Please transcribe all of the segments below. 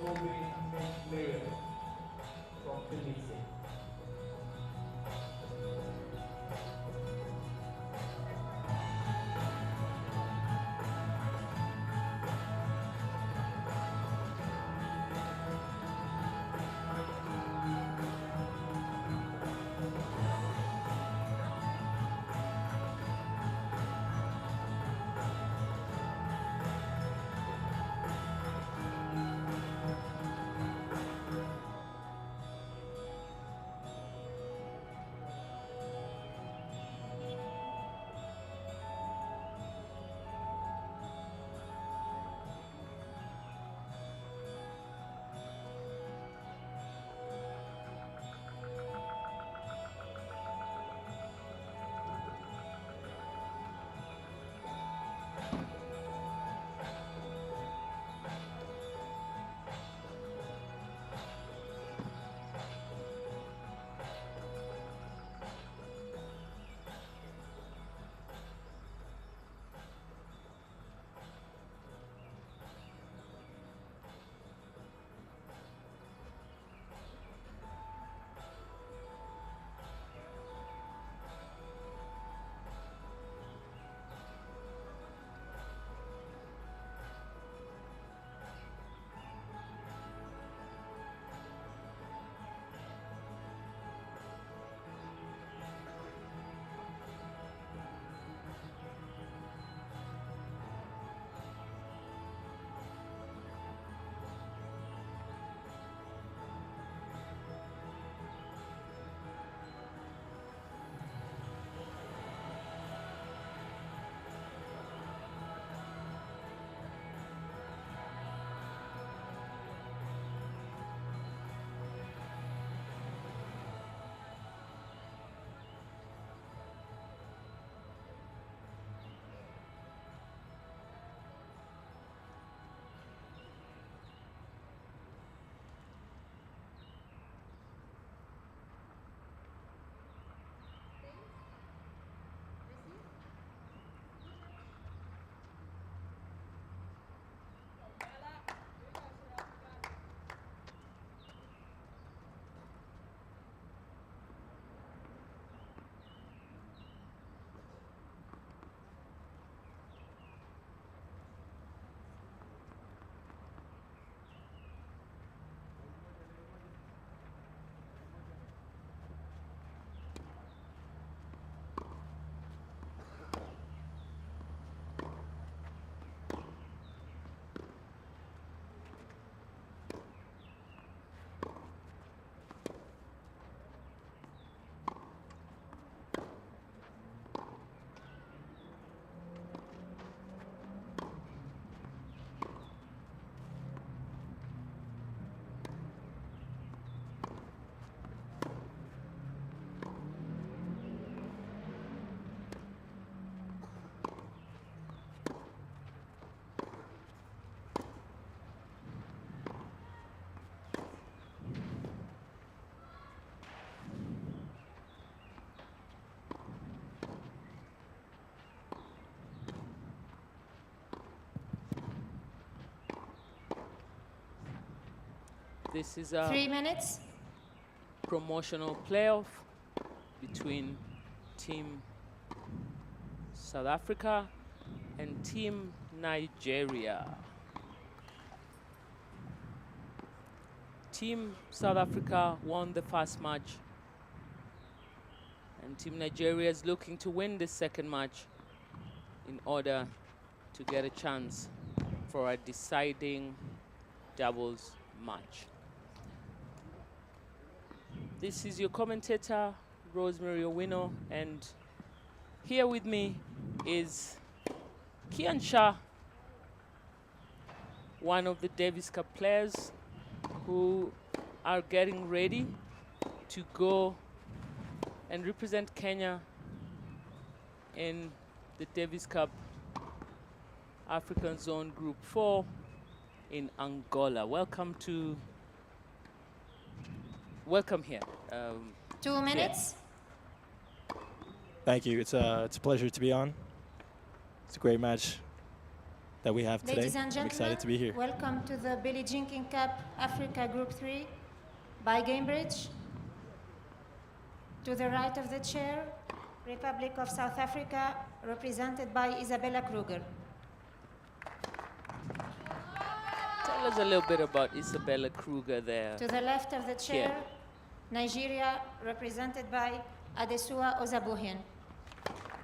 from Billie. This is a 3 minutes. promotional playoff between Team South Africa and Team Nigeria. Team South Africa won the first match, and Team Nigeria is looking to win the second match in order to get a chance for a deciding doubles match. This is your commentator, Rosemary Owino, and here with me is Kian Shah, one of the Davis Cup players who are getting ready to go and represent Kenya in the Davis Cup African Zone Group 4 in Angola. Welcome here. 2 minutes. Thank you. It's a pleasure to be on. It's a great match. that we have today. Ladies and I'm gentlemen, excited to be here. welcome to the Billie Jean King Cup Africa Group 3 by Gamebridge. To the right of the chair, Republic of South Africa, represented by Isabella Kruger. Tell us a little bit about Isabella Kruger there. To the left of the chair, Nigeria, represented by Adesua Ozabuhin.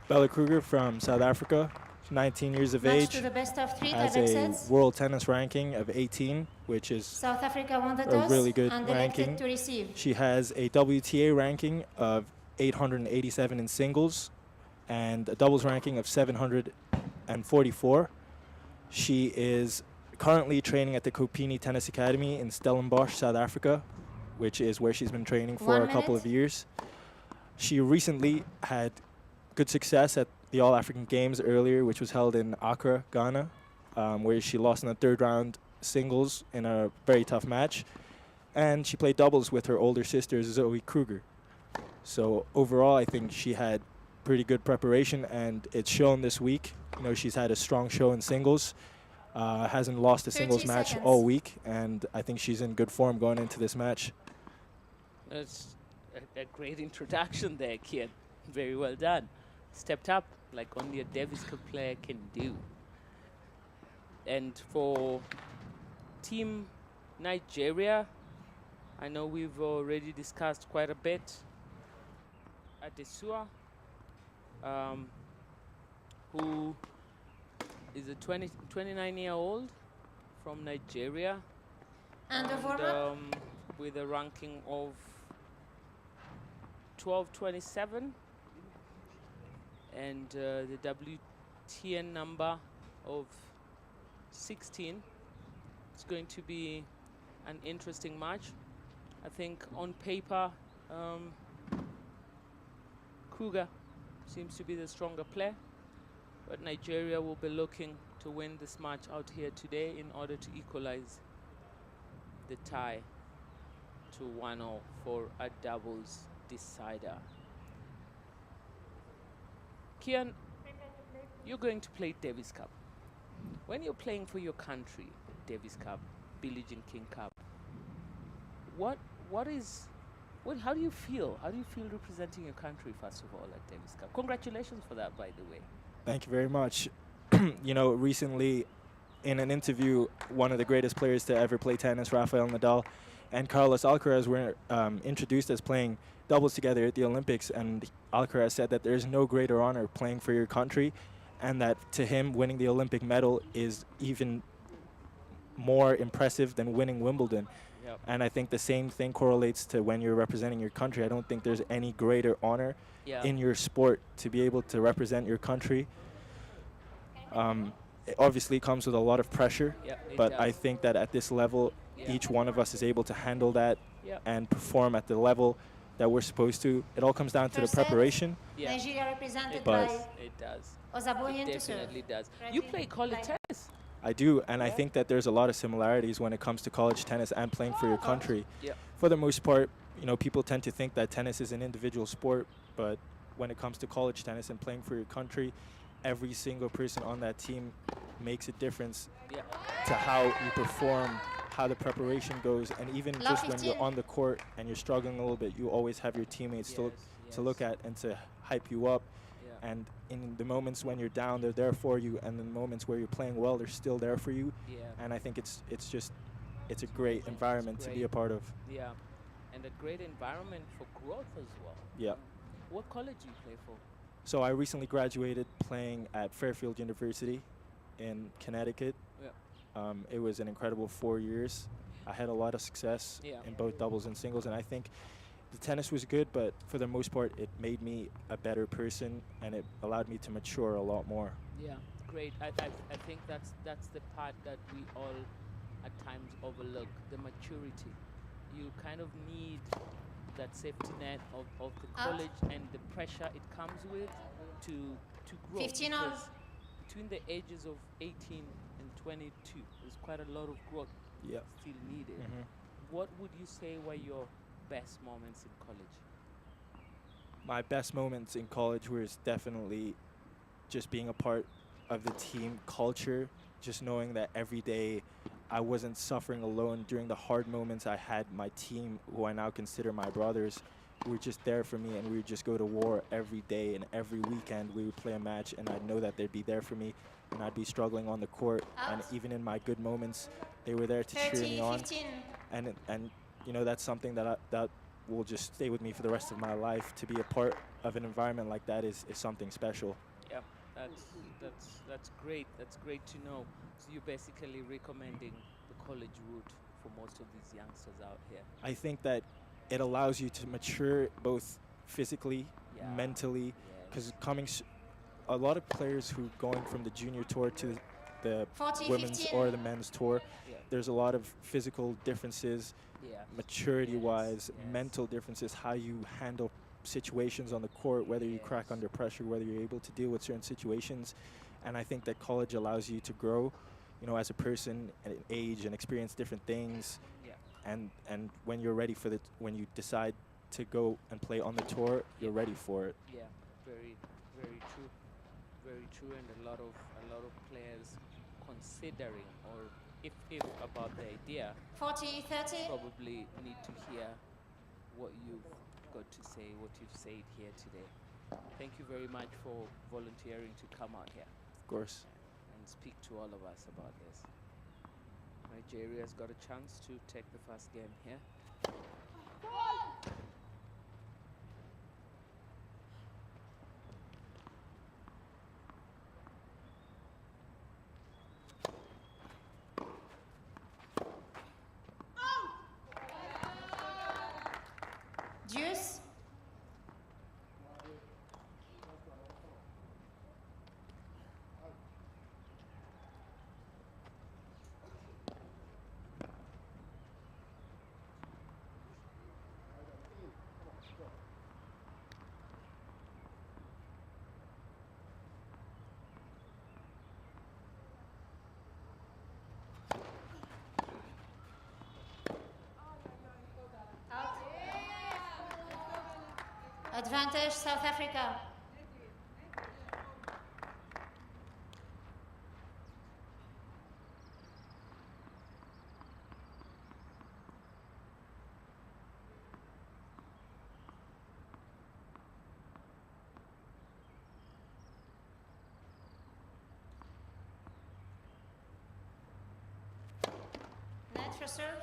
Bella Kruger from South Africa, 19 years of Match age, to the best of 3 has direct a sets. world tennis ranking of 18, which is South Africa won the a toss really good and ranking. elected to receive. She has a WTA ranking of 887 in singles and a doubles ranking of 744. She is currently training at the Kopini Tennis Academy in Stellenbosch, South Africa, which is where she's been training for a couple of years. She recently had good success at the All-African Games earlier, which was held in Accra, Ghana, where she lost in the third round singles in a very tough match. And she played doubles with her older sister, Zoe Kruger. So overall, I think she had pretty good preparation, and it's shown this week. You know, she's had a strong show in singles, hasn't lost a singles match all week, and I think she's in good form going into this match. That's a great introduction there, kid. Very well done. Stepped up like only a Davis Cup player can do. And for Team Nigeria, I know we've already discussed quite a bit. Adesua, who is a 29-year-old from Nigeria, And a warm-up. with a ranking of 1227 and the WTN number of 16. It's going to be an interesting match. I think on paper, Kruger seems to be the stronger player, but Nigeria will be looking to win this match out here today in order to equalize the tie to 1-0 for a doubles decider. Kian, you're going to play Davis Cup. When you're playing for your country, Davis Cup, Billie Jean King Cup, how do you feel? How do you feel representing your country, first of all, at Davis Cup? Congratulations for that, by the way. Thank you very much. You know, recently in an interview, one of the greatest players to ever play tennis, Rafael Nadal, and Carlos Alcaraz were introduced as playing doubles together at the Olympics, and Alcaraz said that there's no greater honor playing for your country, and that to him winning the Olympic medal is even more impressive than winning Wimbledon. Yep. And I think the same thing correlates to when you're representing your country. I don't think there's any greater honor in your sport to be able to represent your country. It obviously comes with a lot of pressure, but I think that at this level, each one of us is able to handle that and perform at the level that we're supposed to. It all comes down to the preparation. Nigeria represented But by It does. Ozabuhin It to serve. definitely does. You play college tennis. I do, and I think that there's a lot of similarities when it comes to college tennis and playing for your country. Yep. For the most part, you know, people tend to think that tennis is an individual sport, but when it comes to college tennis and playing for your country, every single person on that team makes a difference to how you perform, how the preparation goes, and even just when you're on the court and you're struggling a little bit, you always have your teammates to look at and to hype you up. And in the moments when you're down, they're there for you, and in the moments where you're playing well, they're still there for you. And I think it's a great environment to be a part of. Yeah, and a great environment for growth as well. Yeah. What college do you play for? So I recently graduated playing at Fairfield University in Connecticut. It was an incredible 4 years. I had a lot of success in both doubles and singles, and I think the tennis was good, but for the most part, it made me a better person, and it allowed me to mature a lot more. Yeah, great. I think that's the part that we all at times overlook, the maturity. You kind of need that safety net of the college and the pressure it comes with to grow. 15 on. Between the ages of 18 and 22, there's quite a lot of growth still needed. What would you say were your best moments in college? My best moments in college was definitely just being a part of the team culture, just knowing that every day I wasn't suffering alone during the hard moments. I had my team, who I now consider my brothers, who were just there for me, and we would just go to war every day, and every weekend we would play a match, and I'd know that they'd be there for me, and I'd be struggling on the court, and Out. even in my good moments, they were there to cheer 30, me on. 15. And you know, that's something that will just stay with me for the rest of my life. To be a part of an environment like that is something special. Yeah, that's great. That's great to know. So you're basically recommending the college route for most of these youngsters out here. I think that it allows you to mature both physically, Yeah. mentally, Yes. because a lot of players who going from the junior tour to the 40, women's 15. or the men's tour, Yeah. there's a lot of physical differences, Yeah. maturity-wise, Yes. mental differences, how you handle situations on the court, whether you crack Yes. under pressure, whether you're able to deal with certain situations. And I think that college allows you to grow, you know, as a person and age and experience different things. Yeah. And when you're ready for when you decide to go and play on the tour, you're ready for it. Yeah. Very, very true. Very true, and a lot of players considering or if about the idea 40, 30. probably need to hear what you've got to say, what you've said here today. Thank you very much for volunteering to come out here Of course. and speak to all of us about this. Nigeria's got a chance to take the first game here. Deuce. Out. Advantage South Africa. Net for serve.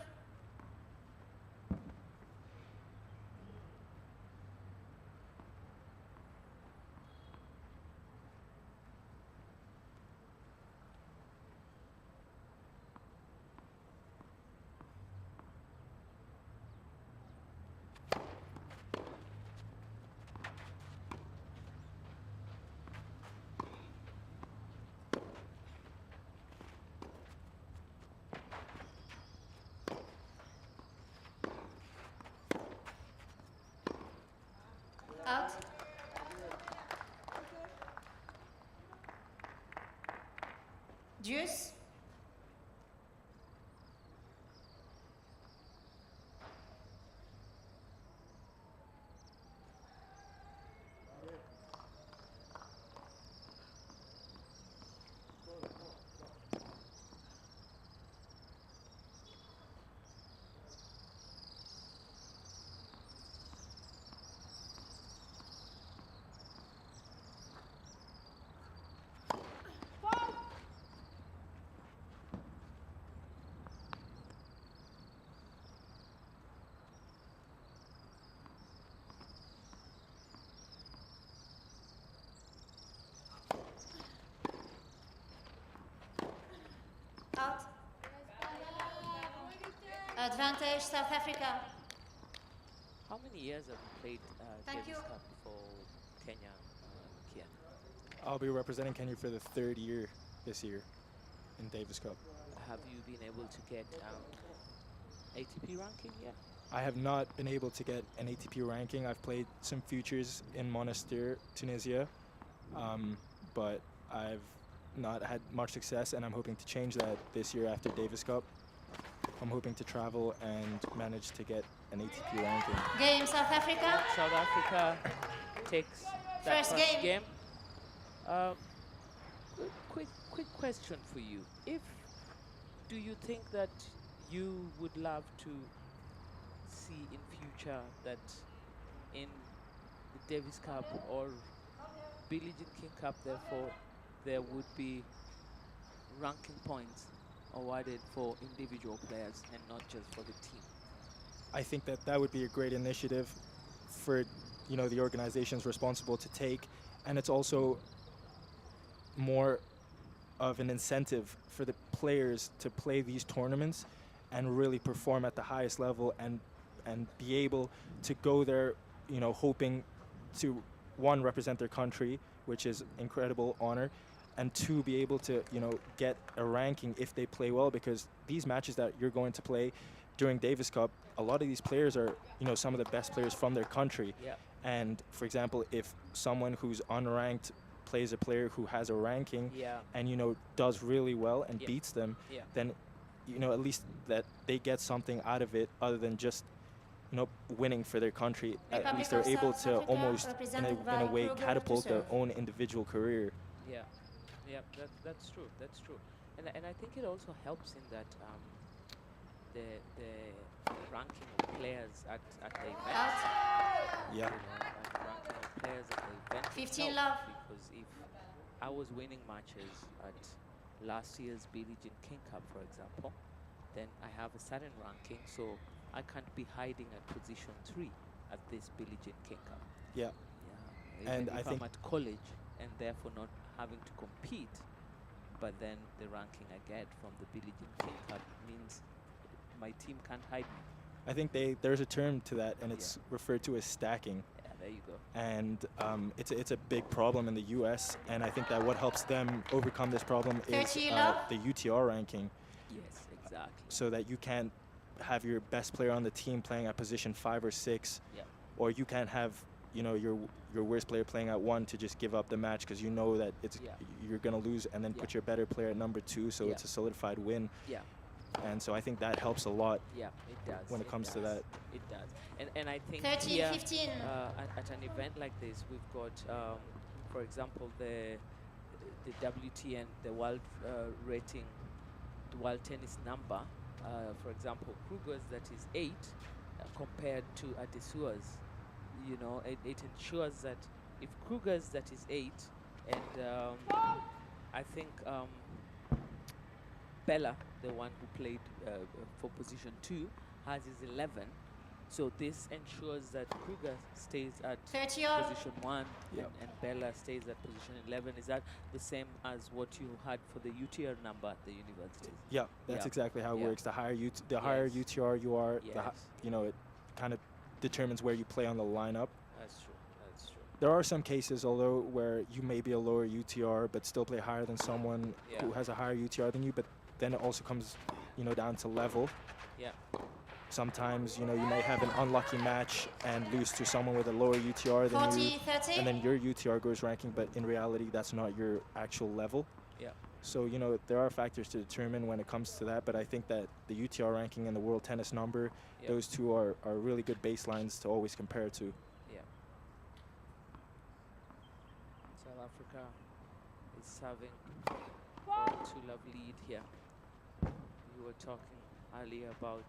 Out. Deuce. Out. Advantage South Africa. How many years have you played Thank Davis you. Cup for Kenya, Kian? I'll be representing Kenya for the third year this year in Davis Cup. Have you been able to get ATP ranking yet? I have not been able to get an ATP ranking. I've played some futures in Monastir, Tunisia, but I've not had much success, and I'm hoping to change that this year after Davis Cup. I'm hoping to travel and manage to get an ATP ranking. Game South Africa. South Africa takes that First first game. game. Quick quick question for you. If do you think that you would love to see in future that in the Davis Cup or Billie Jean King Cup, therefore, there would be ranking points awarded for individual players and not just for the team? I think that that would be a great initiative for, the organizations responsible to take, and it's also more of an incentive for the players to play these tournaments and really perform at the highest level and be able to go there, hoping to, one, represent their country, which is incredible honor, and two, be able to, get a ranking if they play well, because these matches that you're going to play during Davis Cup, a lot of these players are, some of the best players from their country. Yeah. And for example, if someone who's unranked plays a player who has a ranking Yeah. and, does really well and Yeah. beats them, Yeah. then, at least that they get something out of it other than just, winning for their country. At Republic least they're of able South to Africa, almost, in represented a by way, Kruger to catapult their serve. own individual career. Yeah, yeah, that's true. That's true, and I think it also helps in that the ranking of players at the event. Out. Yeah. Ranking of players at the event. 15 itself, love. Because if I was winning matches at last year's Billie Jean King Cup, for example, then I have a certain ranking, so I can't be hiding at position 3 at this Billie Jean King Cup. Yeah. Yeah, And even I if think I'm at college and therefore not having to compete, but then the ranking I get from the Billie Jean King Cup means my team can't hide me. I think there's a term to that, and it's referred to as stacking. Yeah, there you go. And it's a big problem in the U.S. And I think that what helps them overcome this problem is 30 love. the UTR ranking, Yes, exactly. so that you can't have your best player on the team playing at position 5 or 6, Yeah. or you can't have your worst player playing at 1 to just give up the match because you know that you're gonna lose, and then put your better player at number 2, so it's a solidified win. Yeah. And so I think that helps a lot Yeah, it does. when it comes to does. that. It does. And I think 13, here, 15. at an event like this, we've got, for example, the WTN, the world rating, the world tennis number. For example, Kruger's that is 8 compared to Adesua's. It ensures that if Kruger's that is 8, and I think Bella, the one who played for position 2, has his 11. So this ensures that Kruger stays at 30 off. position 1 Yep. and Bella stays at position 11. Is that the same as what you had for the UTR number at the universities? Yeah, that's Yeah. exactly how it Yeah. works. The higher higher Yes. UTR you are, Yes. it kind of determines where you play on the lineup. That's true. That's true. There are some cases, although, where you may be a lower UTR but still play higher than someone Yeah. who has a higher UTR than you. But then it also comes, down to level. Yeah. Sometimes, you may have an unlucky match and lose to someone with a lower UTR than 40, you, 30. and then your UTR goes ranking, but in reality, that's not your actual level. Yeah. So, there are factors to determine when it comes to that, but I think that the UTR ranking and the world tennis number, Yeah. those two are really good baselines to always compare to. Yeah. South Africa is serving for a 2-love lead here. You were talking earlier about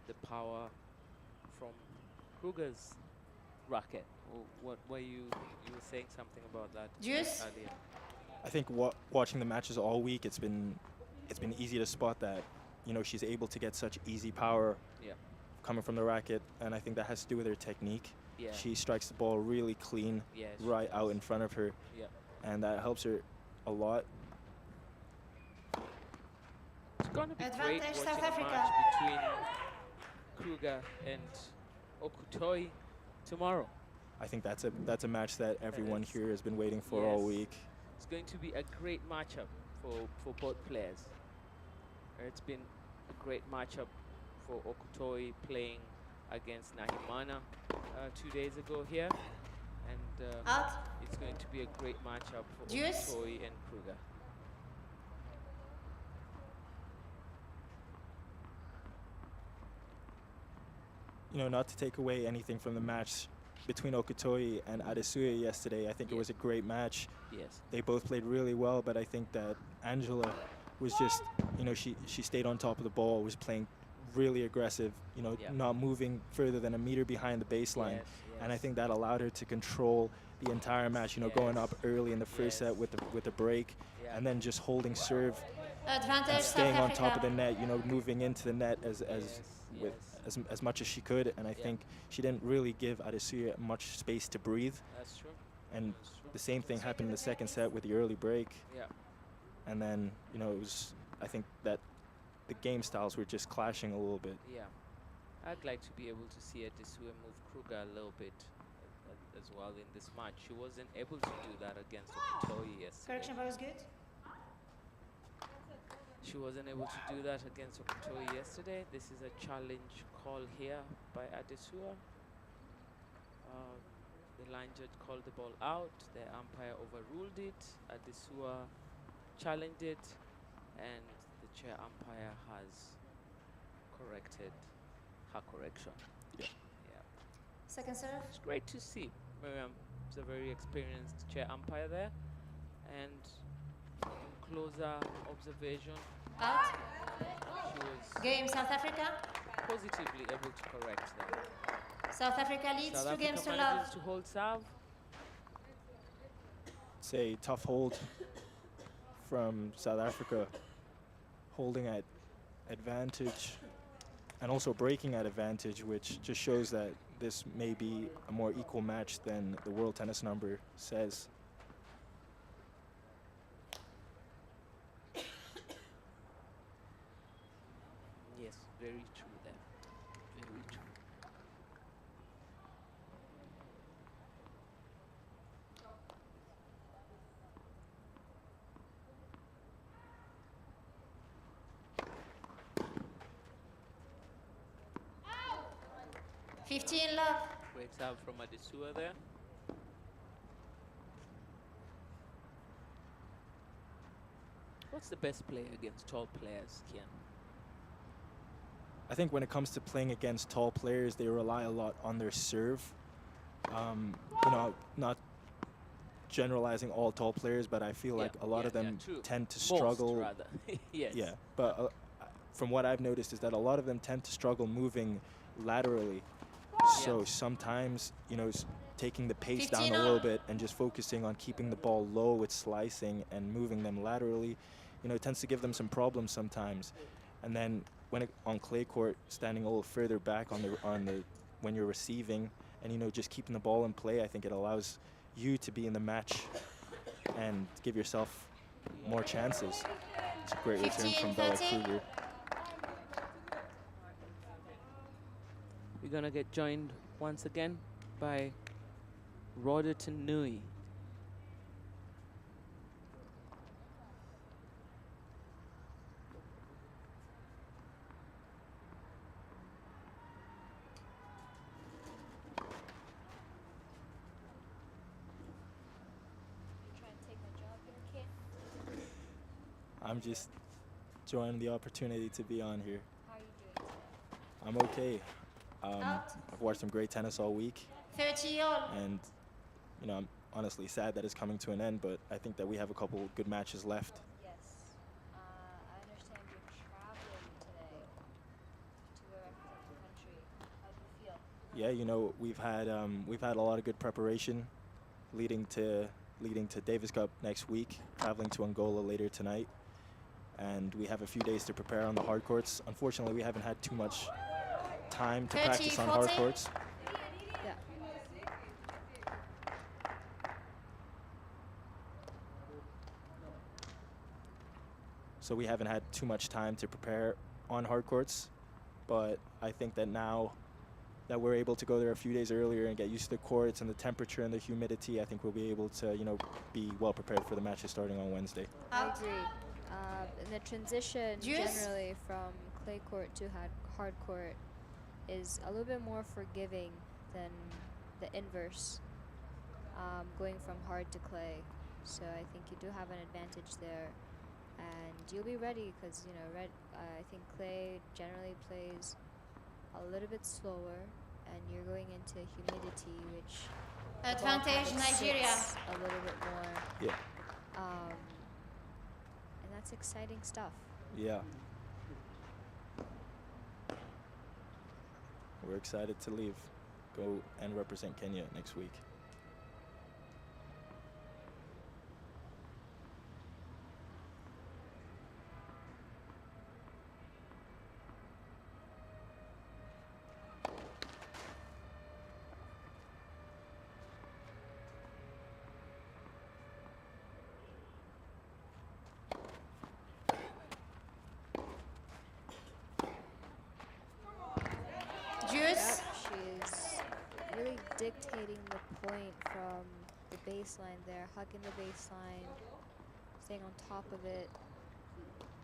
the power from Kruger's racket. What were you were saying something about that Juice? earlier? I think watching the matches all week, it's been easy to spot that, she's able to get such easy power Yeah. coming from the racket, and I think that has to do with her technique. Yeah. She strikes the ball really clean, Yes, she right out does. in front of her, Yeah. and that helps her a lot. It's going to be great Advantage watching South a Africa. match between Kruger and Okutoi tomorrow. I think that's a match that everyone is. here has been waiting for all Yes. week. It's going to be a great matchup for both players. It's been a great matchup for Okutoi playing against Nahimana 2 days ago here. And Out. it's going to be a great matchup for Juice. Okutoi and Kruger. Not to take away anything from the match, between Okutoi and Adesuya yesterday. I think it was a great match. Yes. They both played really well, but I think that Angela was just, she stayed on top of the ball, was playing really aggressive, not moving further than a meter behind the baseline. Yes, And I yes. think that allowed her to control the entire match, going up early in the first set with the break, Yeah. and then just holding serve Advantage and South staying on top of the Africa. net, moving into the net Yes, as much as she could. And I think she didn't really give Adesuya much space to breathe. that's true. And That's true. the same thing happened in the second set with the early break. Yeah. And then, I think that the game styles were just clashing a little bit. Yeah. I'd like to be able to see Adesua move Kruger a little bit as well in this match. She wasn't able to do that against Okutoi yesterday. Correction was good. She wasn't able to do that against Okutoi yesterday. This is a challenge call here by Adesua. The line judge called the ball out. The umpire overruled it. Adesua challenged it, and the chair umpire has corrected her correction. Yeah. Yeah. Second serve. It's great to see. Miriam is a very experienced chair umpire there, and on closer observation, Out. she was Game South Africa. positively able to correct them. South Africa leads South 2 games Africa to love. manages to hold serve. It's a tough hold from South Africa, holding at advantage and also breaking at advantage, which just shows that this may be a more equal match than the world tennis number says. Yes, very true there. Very true. Out. 15 love. Great serve from Adesua there. What's the best play against tall players, Kian? I think when it comes to playing against tall players, they rely a lot on their serve. Not generalizing all tall players, but I feel like a lot of them tend to struggle. Most, rather. Yes. Yeah, but from what I've noticed is that a lot of them tend to struggle moving laterally. So sometimes, taking the pace down a little bit and just focusing on keeping the ball low with slicing and moving them laterally, tends to give them some problems sometimes. And then on clay court, standing a little further back when you're receiving and just keeping the ball in play, I think it allows you to be in the match and give yourself more chances. It's a great return from Bella 15-30. Kruger. We're gonna get joined once again by Roderton Nui. I'm just enjoying the opportunity to be on here. How are you doing today? I'm okay. I've watched some great tennis all week, 30 all. and I'm honestly sad that it's coming to an end, but I think that we have a couple good matches left. Yes. I understand you're traveling today to represent the country. How do you feel? Yeah, we've had a lot of good preparation leading to Davis Cup next week, traveling to Angola later tonight, and we have a few days to prepare on the hard courts. Unfortunately, we haven't had too much time to 30, practice on hard 40. courts. Yeah. So we haven't had too much time to prepare on hard courts, but I think that now that we're able to go there a few days earlier and get used to the courts and the temperature and the humidity, I think we'll be able to, be well prepared for the matches starting on Wednesday. I Out. agree. And the transition Juice? generally from clay court to hard court is a little bit more forgiving than the inverse, going from hard to clay. So I think you do have an advantage there, and you'll be ready because I think clay generally plays a little bit slower, and you're going into humidity, which the ball Advantage kind of Nigeria. sits a little bit more. Yeah. And that's exciting stuff. Yeah. We're excited to go and represent Kenya next week. Juice. She's really dictating the point from the baseline there, hugging the baseline, staying on top of it,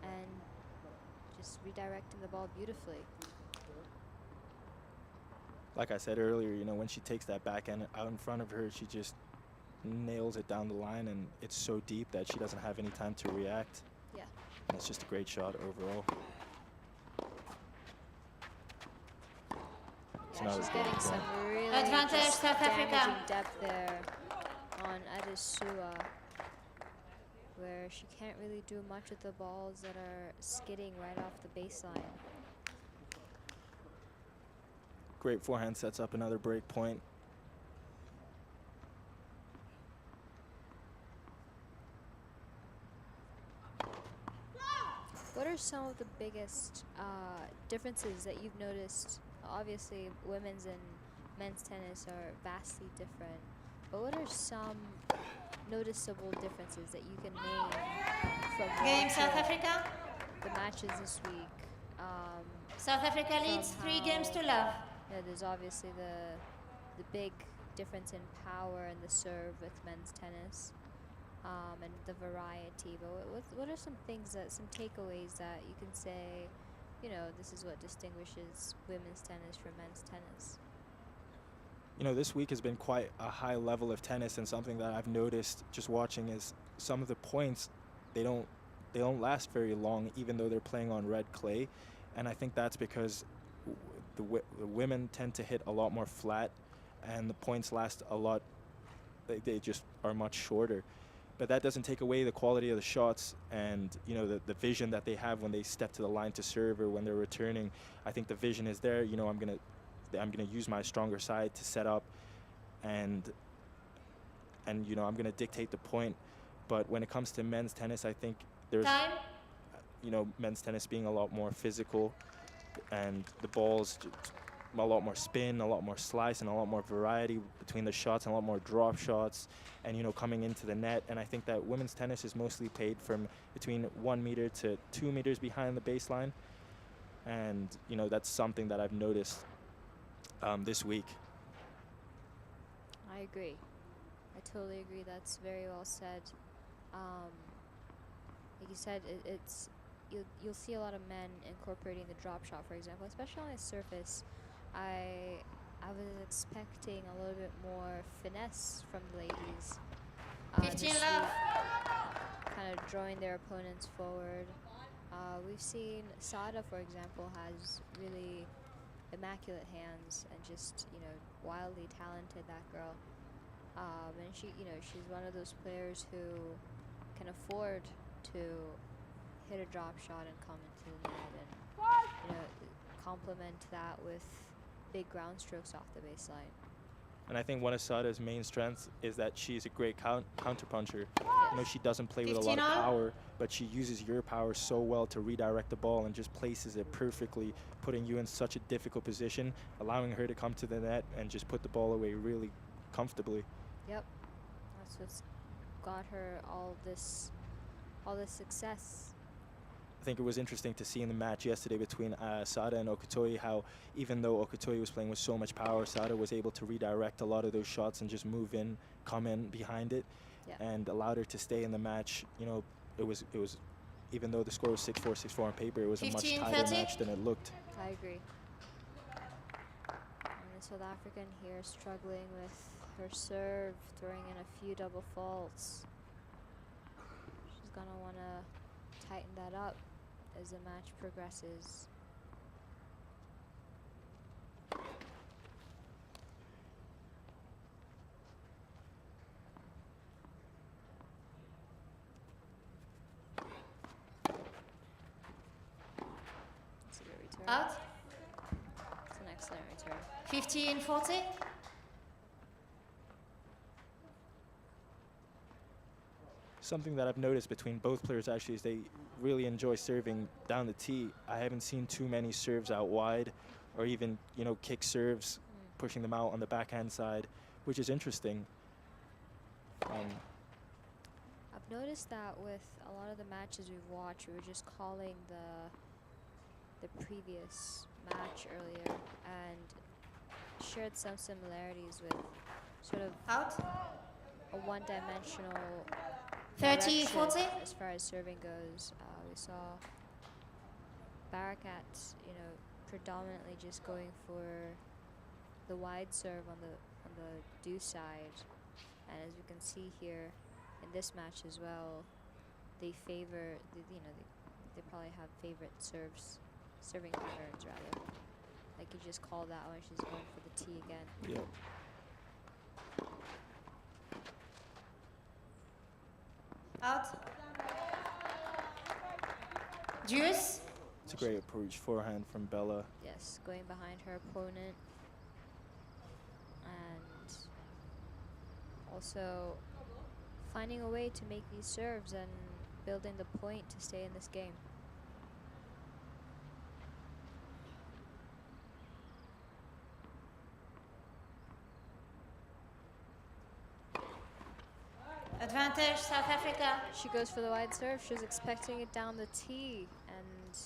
and just redirecting the ball beautifully. Like I said earlier, you know, when she takes that backhand out in front of her, she just nails it down the line, and it's so deep that she doesn't have any time to react. Yeah. And it's just a great shot overall. Yeah, she's getting some really Advantage just South Africa. damaging depth there on Adesua, where she can't really do much with the balls that are skidding right off the baseline. Great forehand sets up another break point. What are some of the biggest differences that you've noticed? Obviously, women's and men's tennis are vastly different, but what are some noticeable differences that you can name from Game South watching Africa. the matches this week? South Africa leads 3 games to love. You know, there's obviously the big difference in power and the serve with men's tennis, and the variety. But what are some things some takeaways that you can say, you know, this is what distinguishes women's tennis from men's tennis? You know, this week has been quite a high level of tennis, and something that I've noticed just watching is some of the points, they don't last very long, even though they're playing on red clay. And I think that's because the women tend to hit a lot more flat, and the points last a lot, they just are much shorter. But that doesn't take away the quality of the shots and, you know, the vision that they have when they step to the line to serve or when they're returning. I think the vision is there. You know, I'm gonna use my stronger side to set up, and you know, I'm gonna dictate the point. But when it comes to men's tennis, I think there's, you know, men's tennis being a lot more physical, and the balls a lot more spin, a lot more slice, and a lot more variety between the shots, and a lot more drop shots, and, you know, coming into the net. And I think that women's tennis is mostly played from between 1 meter to 2 meters behind the baseline, and, you know, that's something that I've noticed this week. I agree. I totally agree. That's very well said. Like you said, you'll see a lot of men incorporating the drop shot, for example, especially on a surface. I was expecting a little bit more finesse from the ladies. 15 love. Kind of drawing their opponents forward. We've seen Sada, for example, has really immaculate hands and just, you know, wildly talented, that girl. And she, you know, she's one of those players who can afford to hit a drop shot and come into the net, and, you know, complement that with big ground strokes off the baseline. And I think one of Sada's main strengths is that she's a great counterpuncher. You know, she doesn't play with a lot of 15 all. power, but she uses your power so well to redirect the ball and just places it perfectly, putting you in such a difficult position, allowing her to come to the net and just put the ball away really comfortably. Yep, that's what's got her all this success. I think it was interesting to see in the match yesterday between Sada and Okutoyi how, even though Okutoyi was playing with so much power, Sada was able to redirect a lot of those shots and just move in, come in behind it, and allowed her to stay in the match. You know, it was even though the score was 6-4, 6-4 on paper, it was a much 15, tighter 30. match than it looked. I agree. And the South African here struggling with her serve, throwing in a few double faults. She's gonna wanna tighten that up as the match progresses. Out. It's an excellent return. 15-40. Something that I've noticed between both players actually is they really enjoy serving down the tee. I haven't seen too many serves out wide or even, you know, kick serves, pushing them out on the backhand side, which is interesting. I've noticed that with a lot of the matches we've watched, we were just calling the previous match earlier and shared some similarities with sort of Out. a one-dimensional 30-40. direction as far as serving goes. We saw Barakat, you know, predominantly just going for the wide serve on the deuce side, and as you can see here in this match as well, they favor they probably have favorite serving patterns rather. Like you just call that one, she's going for the tee again. Yeah. Out. Deuce. It's a great approach forehand from Bella. Yes, going behind her opponent and also finding a way to make these serves and building the point to stay in this game. Advantage, South Africa. She goes for the wide serve. She was expecting it down the tee, and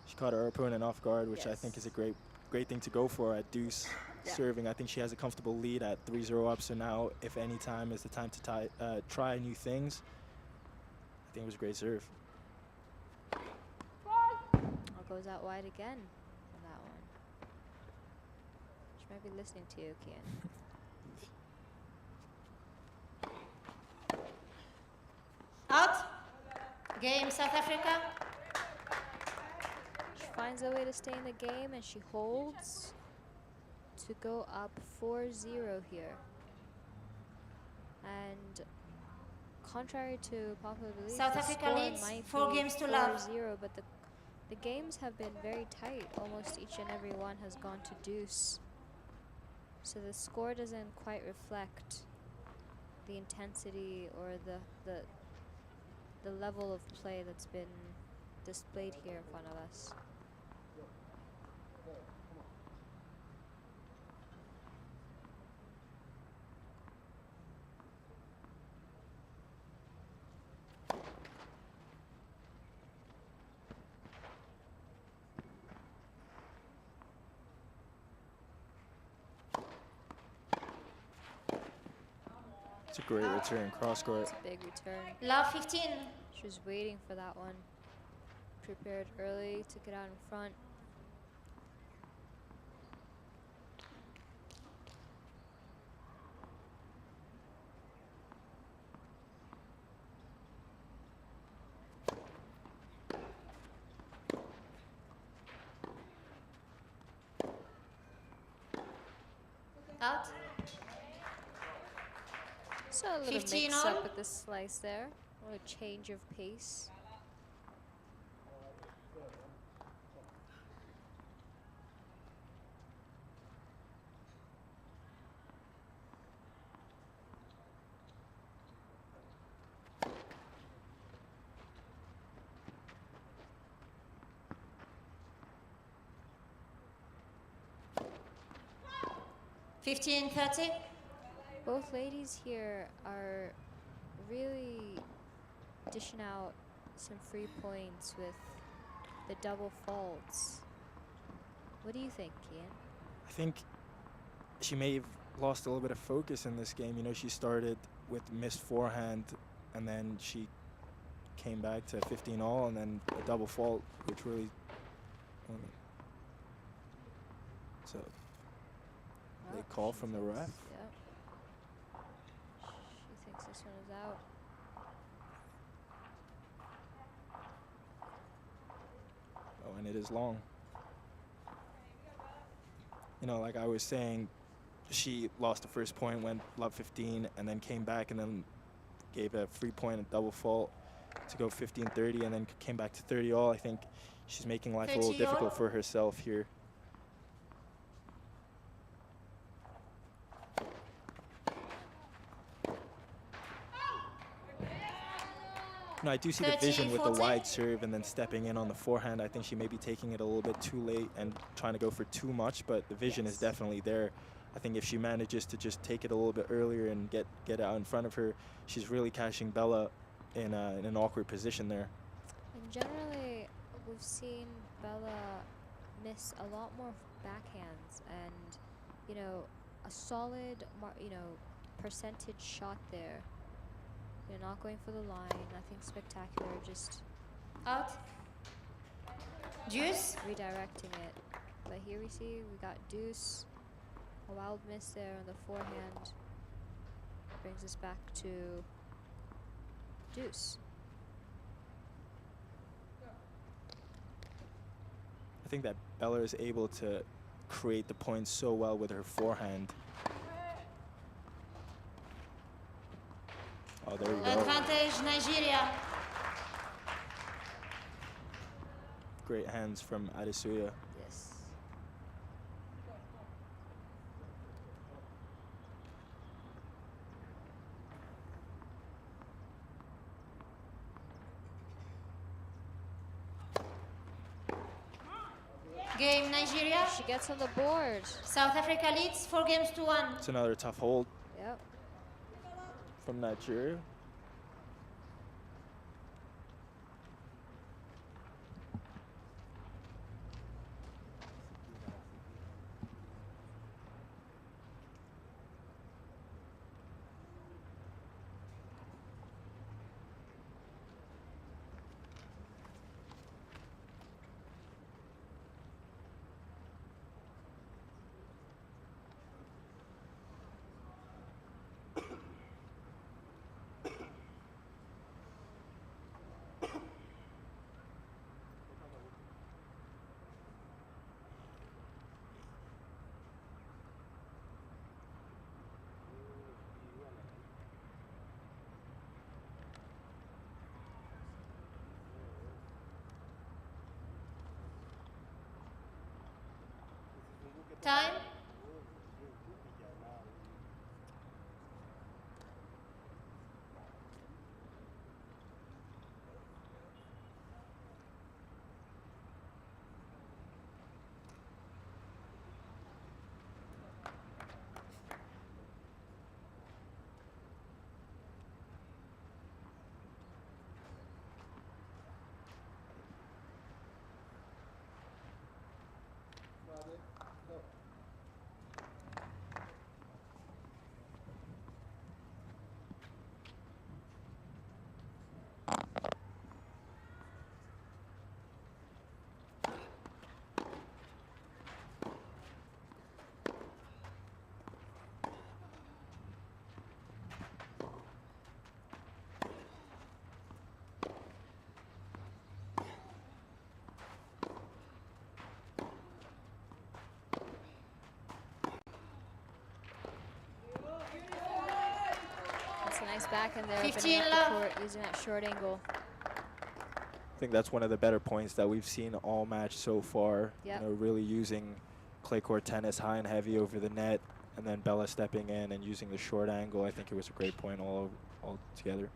She caught her opponent off guard, which I think Yes. is a great thing to go for at deuce Yeah. serving. I think she has a comfortable lead at 3-0 up, so now if any time is the time to try new things, I think it was a great serve. goes out wide again on that one. She might be listening to you, Kian. Out. Game, South Africa. She finds a way to stay in the game, and she holds to go up 4-0 here. And contrary to popular belief, South the Africa score leads might 4 be games to love. 4-0, but the games have been very tight. Almost each and every one has gone to deuce. So the score doesn't quite reflect the intensity or the level of play that's been displayed here in front of us. It's a great return, cross court. It's a big return. Love 15. She was waiting for that one. Prepared early, took it out in front. Out. So a little 15 mix on. up with the slice there. A little change of pace. Fifteen 30. Both ladies here are really dishing out some free points with the double faults. What do you think, Kian? I think she may have lost a little bit of focus in this game. You know, she started with missed forehand, and then she came back to 15 all, and then a double fault, which really. So they Well, call she from the thinks- ref. Yep. She thinks this one is out. Oh, and it is long. You know, like I was saying, she lost the first point, went love 15, and then came back and then gave a free point, a double fault to go 15-30, and then came back to 30 all. I think She's making life a little 30 all. difficult for herself here. No, I do see the 30, vision with the 40. wide serve and then stepping in on the forehand. I think she may be taking it a little bit too late and trying to go for too much, but the vision is definitely there. I think if she manages to just take it a little bit earlier and get out in front of her, she's really catching Bella in an awkward position there. And generally, we've seen Bella miss a lot more backhands, and you know, a solid, percentage shot there. You're not going for the line, nothing spectacular, just Out. Deuce. redirecting it. But here we see we got deuce, a wild miss there on the forehand. Brings us back to deuce. I think that Bella is able to create the points so well with her forehand. Oh, there you go. Advantage Nigeria. Great hands from Adesuya. Yes. Game Nigeria. She gets on the board. South Africa leads 4-1. It's another tough hold Yep. from Nigeria. Time. That's a nice backhand there. 15 opening up love. the court using that short angle. I think that's one of the better points that we've seen all match so far. Yep. You know, really using clay court tennis high and heavy over the net, and then Bella stepping in and using the short angle. I think it was a great point all together.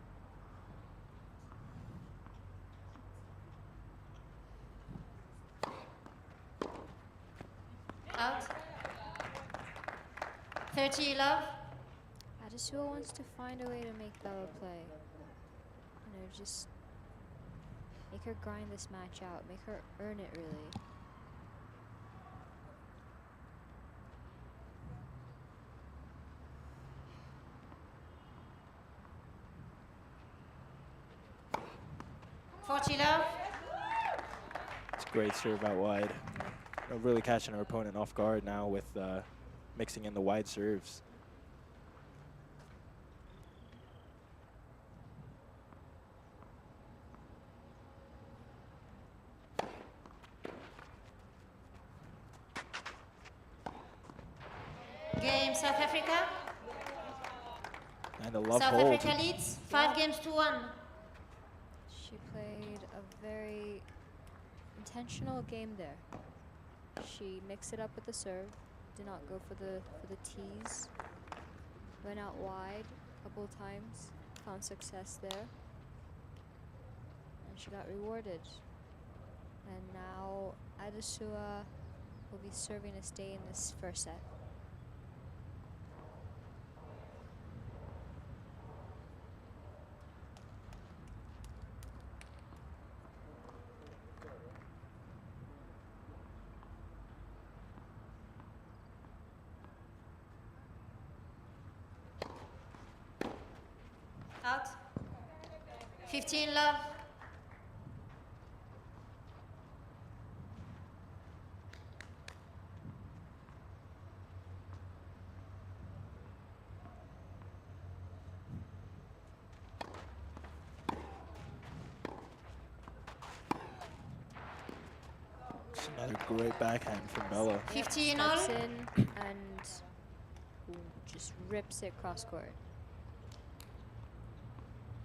Out. 30 love. Adesuya wants to find a way to make Bella play. You know, just make her grind this match out. Make her earn it, really. Love. It's a great serve out wide. You know, really catching her opponent off guard now with mixing in the wide serves. Game South Africa. And a love South hold. Africa leads 5-1. She played a very intentional game there. She mixed it up with the serve, did not go for the tees, went out wide a couple of times, found success there, and she got rewarded. And now Adesua will be serving to stay in this first set. Out. 15 love. It's another great backhand from Bella. 15 all. Steps in and just rips it cross court.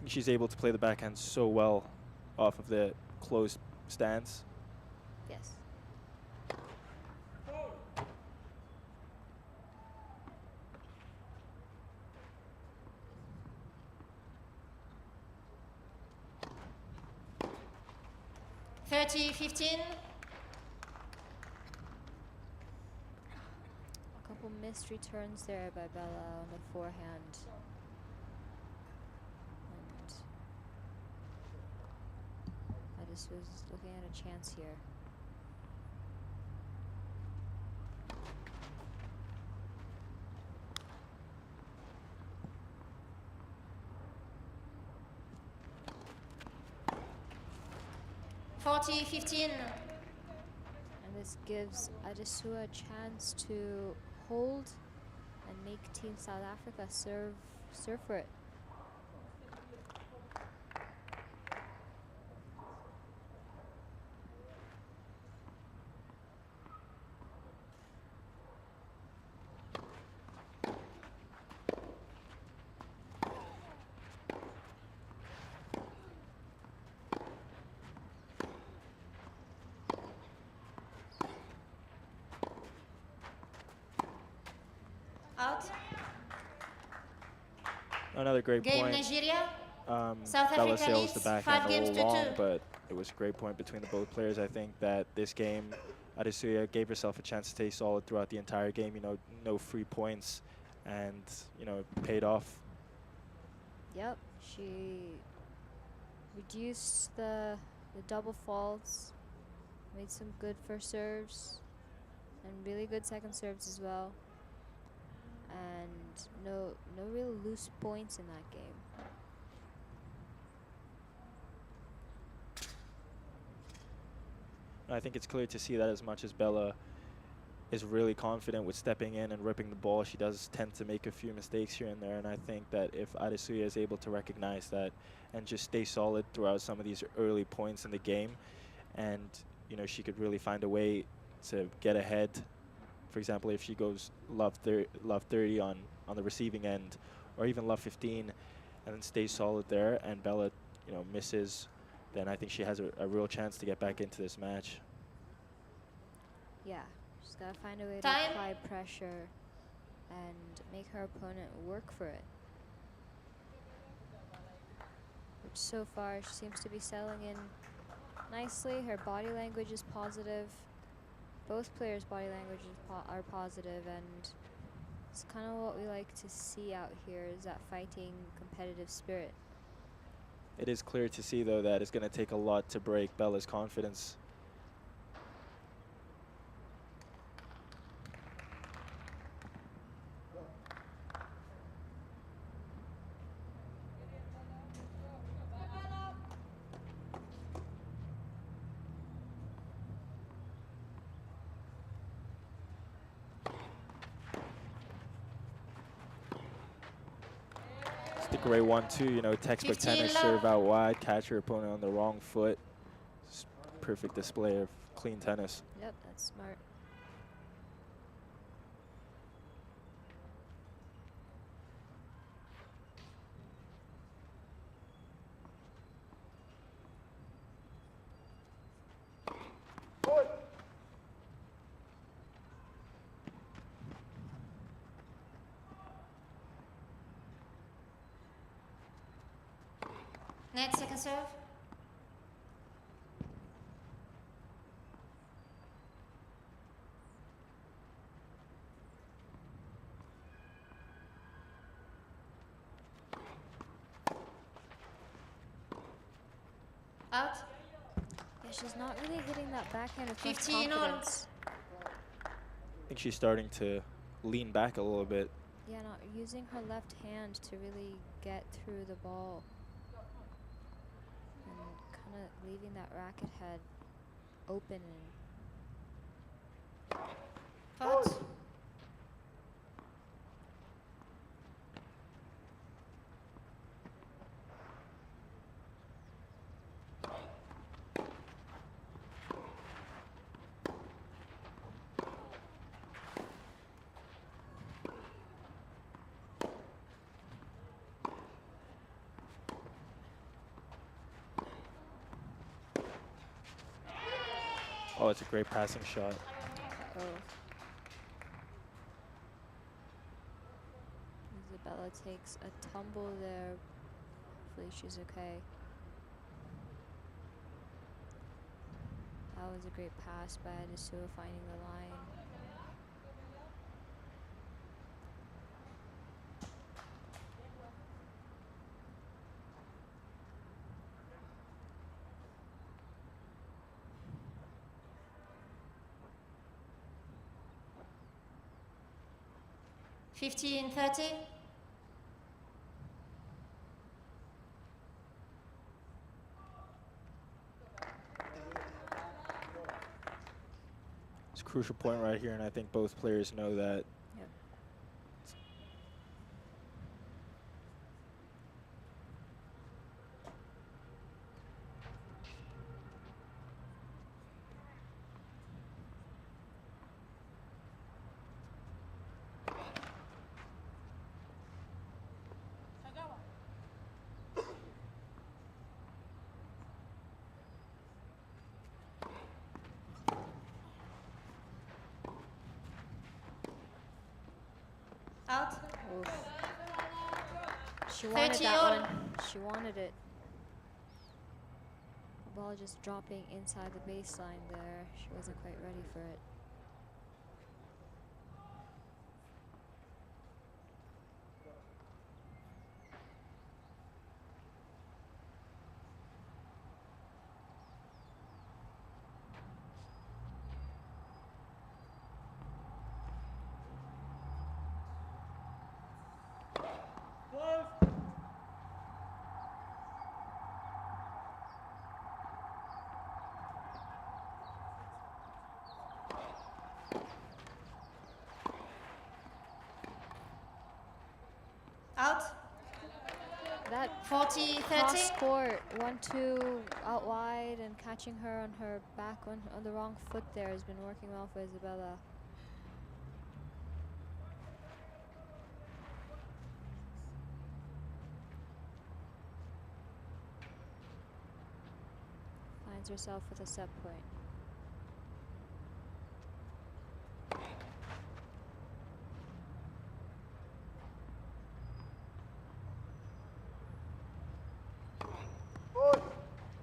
She's able to play the backhand so well off of the closed stance. Yes. Thirty, 15. A couple missed returns there by Bella on the forehand. And I just was looking at a chance here. Forty, 15. And this gives Adesua a chance to hold and make Team South Africa serve for it. Out. Another great Game point. Nigeria. South Bella Africa sails the leads backhand 5 a games little to long, 2. but it was a great point between the both players. I think that this game, Adesua gave herself a chance to stay solid throughout the entire game. You know, no free points, and you know, it paid off. Yep, she reduced the double faults, made some good first serves, and really good second serves as well. And no real loose points in that game. I think it's clear to see that as much as Bella is really confident with stepping in and ripping the ball, she does tend to make a few mistakes here and there. And I think that if Adesua is able to recognize that and just stay solid throughout some of these early points in the game, and you know, she could really find a way to get ahead. For example, if she goes love 30 on the receiving end, or even love 15, and then stays solid there, and Bella, you know, misses, then I think she has a real chance to get back into this match. Yeah, she's got to find a way Time. to apply pressure and make her opponent work for it. Which so far she seems to be settling in nicely. Her body language is positive. Both players' body languages are positive, and it's kind of what we like to see out here, is that fighting, competitive spirit. It is clear to see, though, that it's going to take a lot to break Bella's confidence. It's the great 1-2, you know, textbook 15 tennis, love. serve out wide, catch your opponent on the wrong foot. Just perfect display of clean tennis. Yep, that's smart. Net second serve. Out. Yeah, she's not really hitting that backhand with much 15 all. confidence. I think she's starting to lean back a little bit. Yeah, not using her left hand to really get through the ball. And kind of leaving that racket head open and Out. Oh, it's a great passing shot. oh. Isabella takes a tumble there. Hopefully she's okay. That was a great pass by Adesua finding the line. Fifteen 30. It's a crucial point right here, and I think both players know that. Yep. Out. Oof. She wanted 30 that all. one. She wanted it. The ball just dropping inside the baseline there. She wasn't quite ready for it. Out. That 40 30. cross court 1-2 out wide and catching her on her back on the wrong foot there has been working well for Isabella. Finds herself with a set point.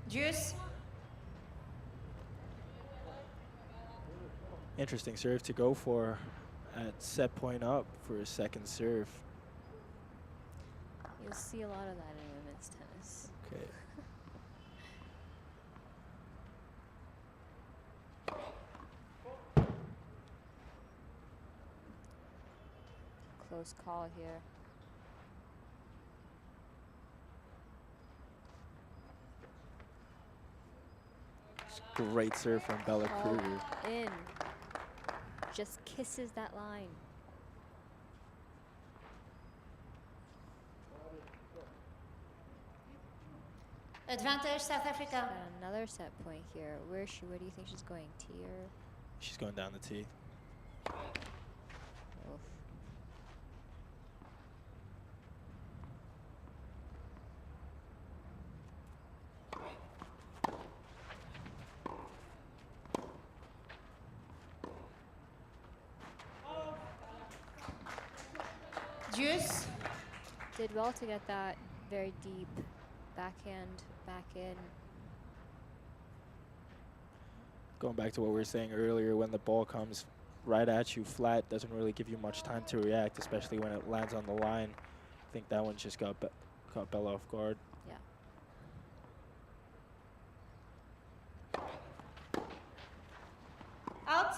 Deuce. Interesting serve to go for at set point up for a second serve. You'll see a lot of that in women's tennis. Okay. Close call here. Great serve from Bella All Kruger. in. Just kisses that line. Advantage South Africa. Got another set point here. Where is she? Where do you think she's going? Tier? She's going down the tee. Oof. Deuce. Did well to get that very deep backhand back in. Going back to what we were saying earlier, when the ball comes right at you flat, doesn't really give you much time to react, especially when it lands on the line. I think that one just caught Bella off guard. Yeah. Out.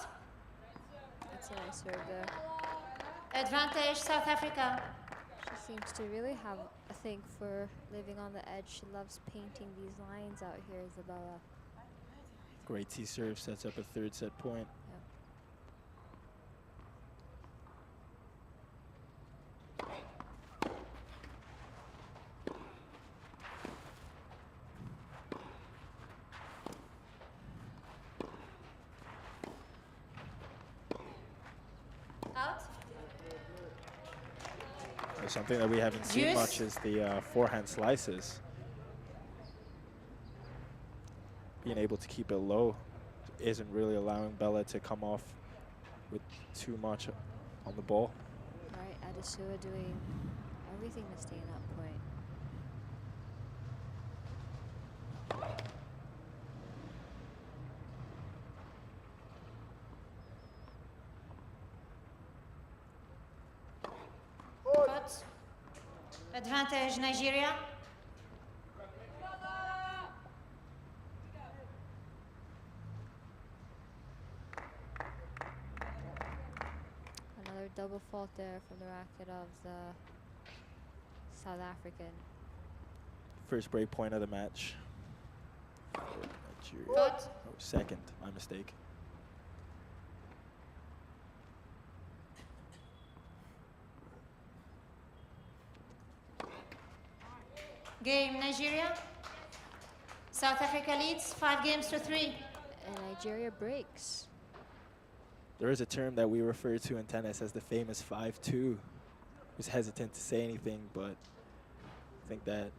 That's a nice serve there. Advantage South Africa. She seems to really have a thing for living on the edge. She loves painting these lines out here, Isabella. Great T serve, sets up a third set point. Out. Something that we haven't seen Deuce. much is the forehand slices. Being able to keep it low isn't really allowing Bella to come off with too much on the ball. Right, Adesua doing everything to stay in that point. Cut. Advantage Nigeria. Another double fault there from the racket of the South African. First break point of the match. for Nigeria. Cut. Oh, second, my mistake. Game Nigeria. South Africa leads 5-3. And Nigeria breaks. There is a term that we refer to in tennis as the famous 5-2. I was hesitant to say anything, but I think that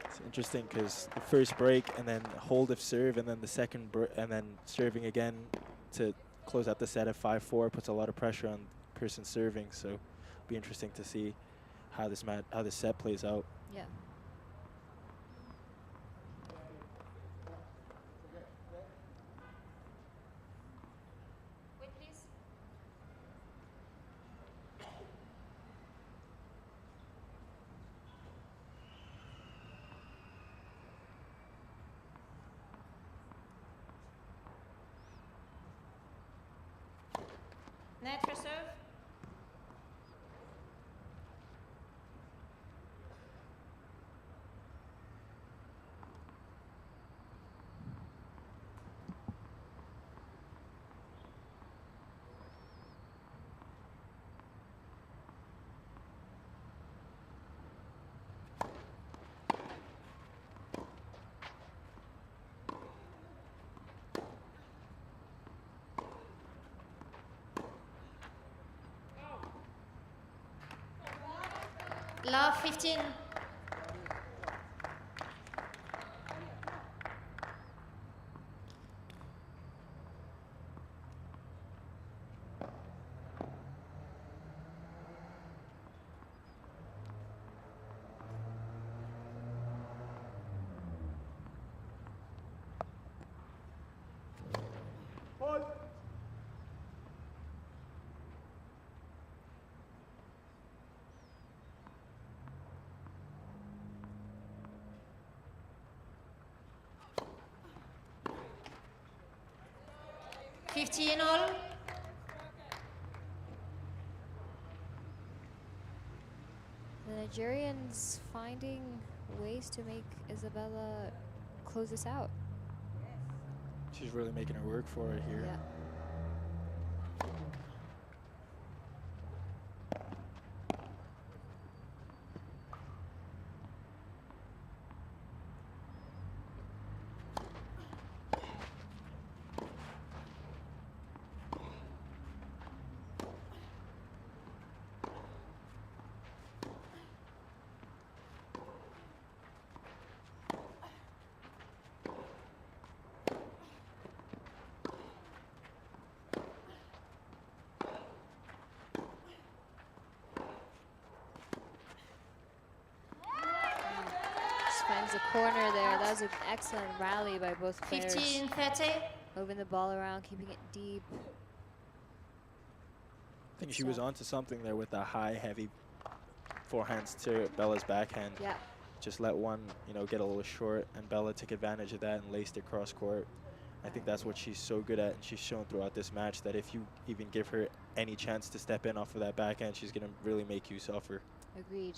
it's interesting because the first break and then hold of serve and then the second and then serving again to close out the set at 5-4 puts a lot of pressure on the person serving. So it'll be interesting to see how this set plays out. Yeah. Wait, please. Net for serve. Love 15. Fifty in all. The Nigerians finding ways to make Isabella close this out. She's really making her work for it here. Yeah. corner there. That was an excellent rally by both players. 15-30. Moving the ball around, keeping it deep. I think she was onto something there with the high, heavy forehands to Bella's backhand. Yeah. Just let one, get a little short, and Bella took advantage of that and laced it cross court. I think that's what she's so good at, and she's shown throughout this match that if you even give her any chance to step in off of that backhand, she's going to really make use of her. Agreed.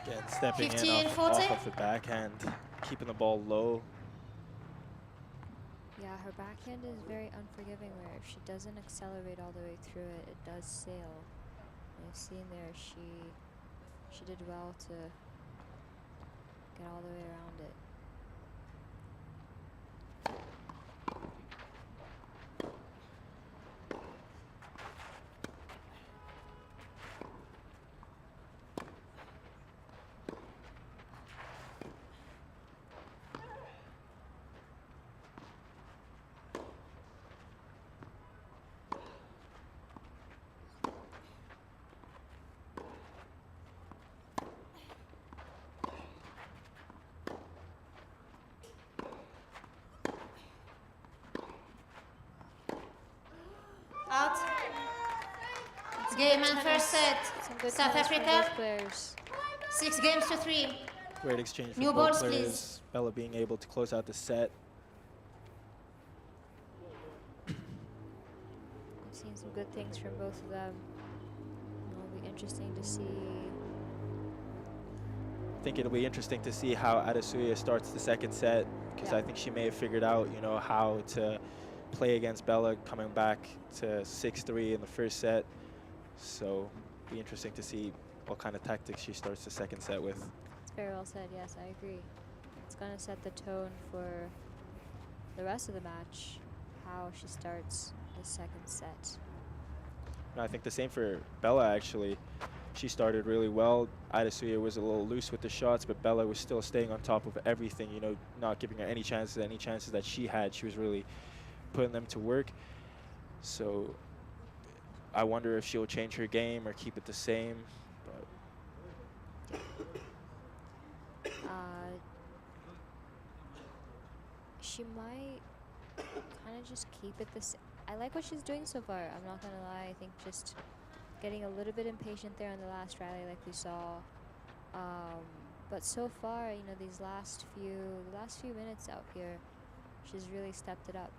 Again, stepping 15, in off 40. of the backhand, keeping the ball low. Yeah, her backhand is very unforgiving, where if she doesn't accelerate all the way through it, it does sail. And you've seen there, she did well to get all the way around it. Out. Game and first set. Some good South tennis from Africa. both players. 6 games to 3. Great exchange from New both balls, players. please. Bella being able to close out the set. I've seen some good things from both of them. It'll be interesting to see. I think it'll be interesting to see how Adesanya starts the second set, because Yeah. I think she may have figured out, how to play against Bella coming back to 6-3 in the first set. So it'll be interesting to see what kind of tactics she starts the second set with. It's very well said. Yes, I agree. It's going to set the tone for the rest of the match, how she starts the second set. And I think the same for Bella, actually. She started really well. Adesanya was a little loose with the shots, but Bella was still staying on top of everything, not giving her any chances that she had. She was really putting them to work. So I wonder if she'll change her game or keep it the same. But She might kind of just keep it the same. I like what she's doing so far. I'm not going to lie. I think just getting a little bit impatient there in the last rally like we saw. But so far, these last few minutes out here, she's really stepped it up.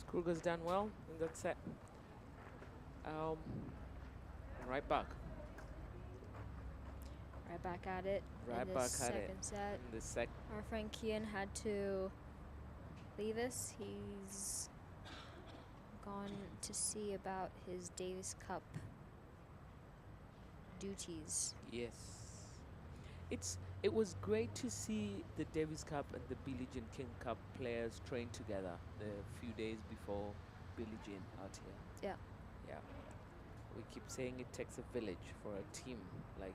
Kruger's done well in that set. Right back. Right back at it Right in the back at second it. set. In the sec. Our friend Kian had to leave us. He's gone to see about his Davis Cup duties. Yes. It was great to see the Davis Cup and the Billie Jean King Cup players train together the few days before Billie Jean out here. Yeah. Yeah. We keep saying it takes a village for a team like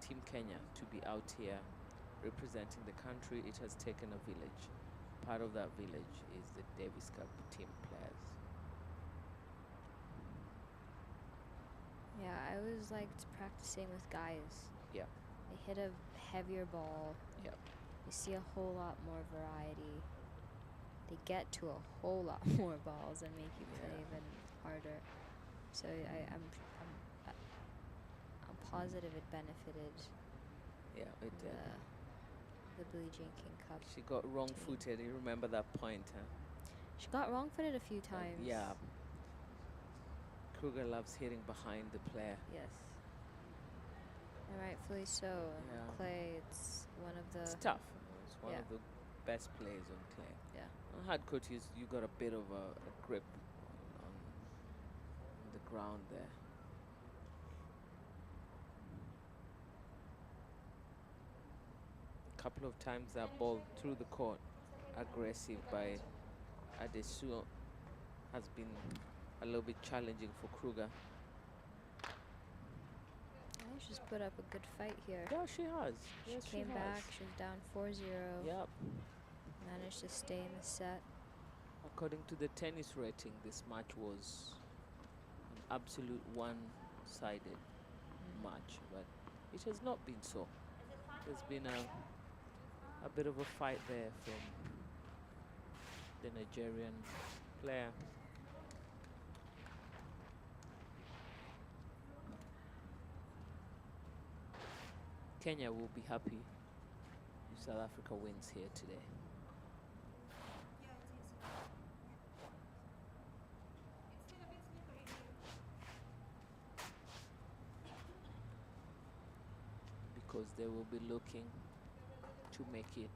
Team Kenya to be out here representing the country. It has taken a village. Part of that village is the Davis Cup team players. Yeah, I always liked practicing with guys. Yeah. They hit a heavier ball. Yeah. You see a whole lot more variety. They get to a whole lot more balls and make you play Yeah. even harder. So I'm positive it benefited Yeah, it did. the Billie Jean King Cup. She got wrong-footed. You remember that point, huh? She got wrong-footed a few times. Yeah. Kruger loves hitting behind the player. Yes. And rightfully so. Yeah. Clay, it's one of the... It's tough. It's one Yeah. of the best players on clay. Yeah. On hard court, you got a bit of a grip on the ground there. A couple of times that ball through the court, aggressive by Adesu, has been a little bit challenging for Kruger. I think she's put up a good fight here. Yeah, she has. She Yes, came has. back, she was down 4-0. Yep. Managed to stay in the set. According to the tennis rating, this match was an absolute one-sided match, but it has not been so. There's been a bit of a fight there from the Nigerian player. Kenya will be happy if South Africa wins here today. Because they will be looking to make it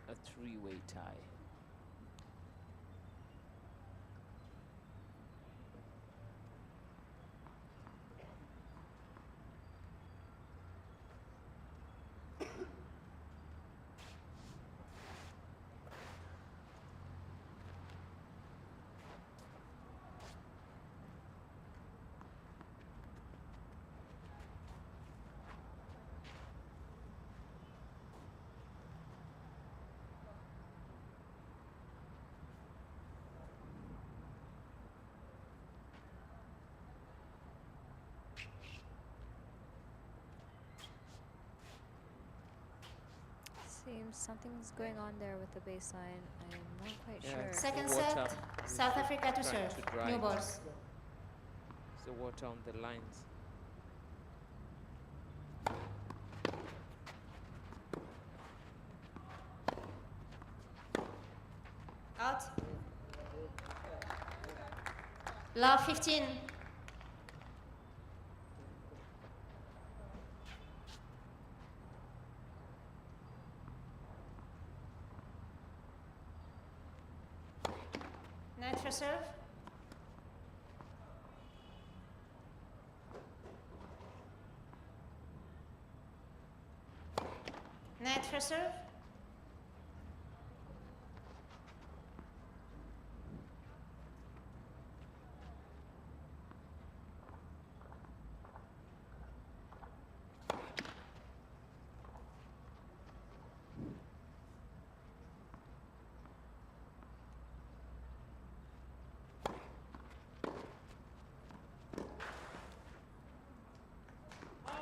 a three-way tie. Seems something's going on there with the baseline. I'm not quite Yeah, sure. it's Second the set, water. South Africa to Trying serve. to dry New it. balls. It's the water on the lines. Out. Love 15. Net for serve. Net for serve.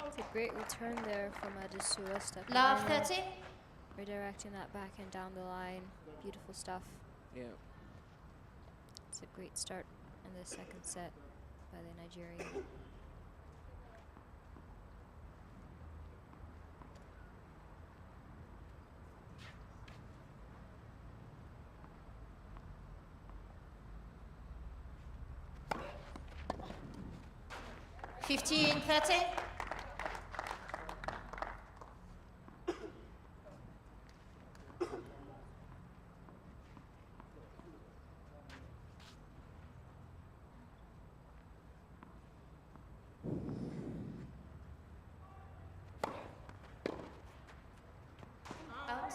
It's a great return there from Adesua stepping Love in and 30. redirecting that backhand down the line. Beautiful stuff. Yeah. It's a great start in the second set by the Nigerian. Fifteen, 30. Out.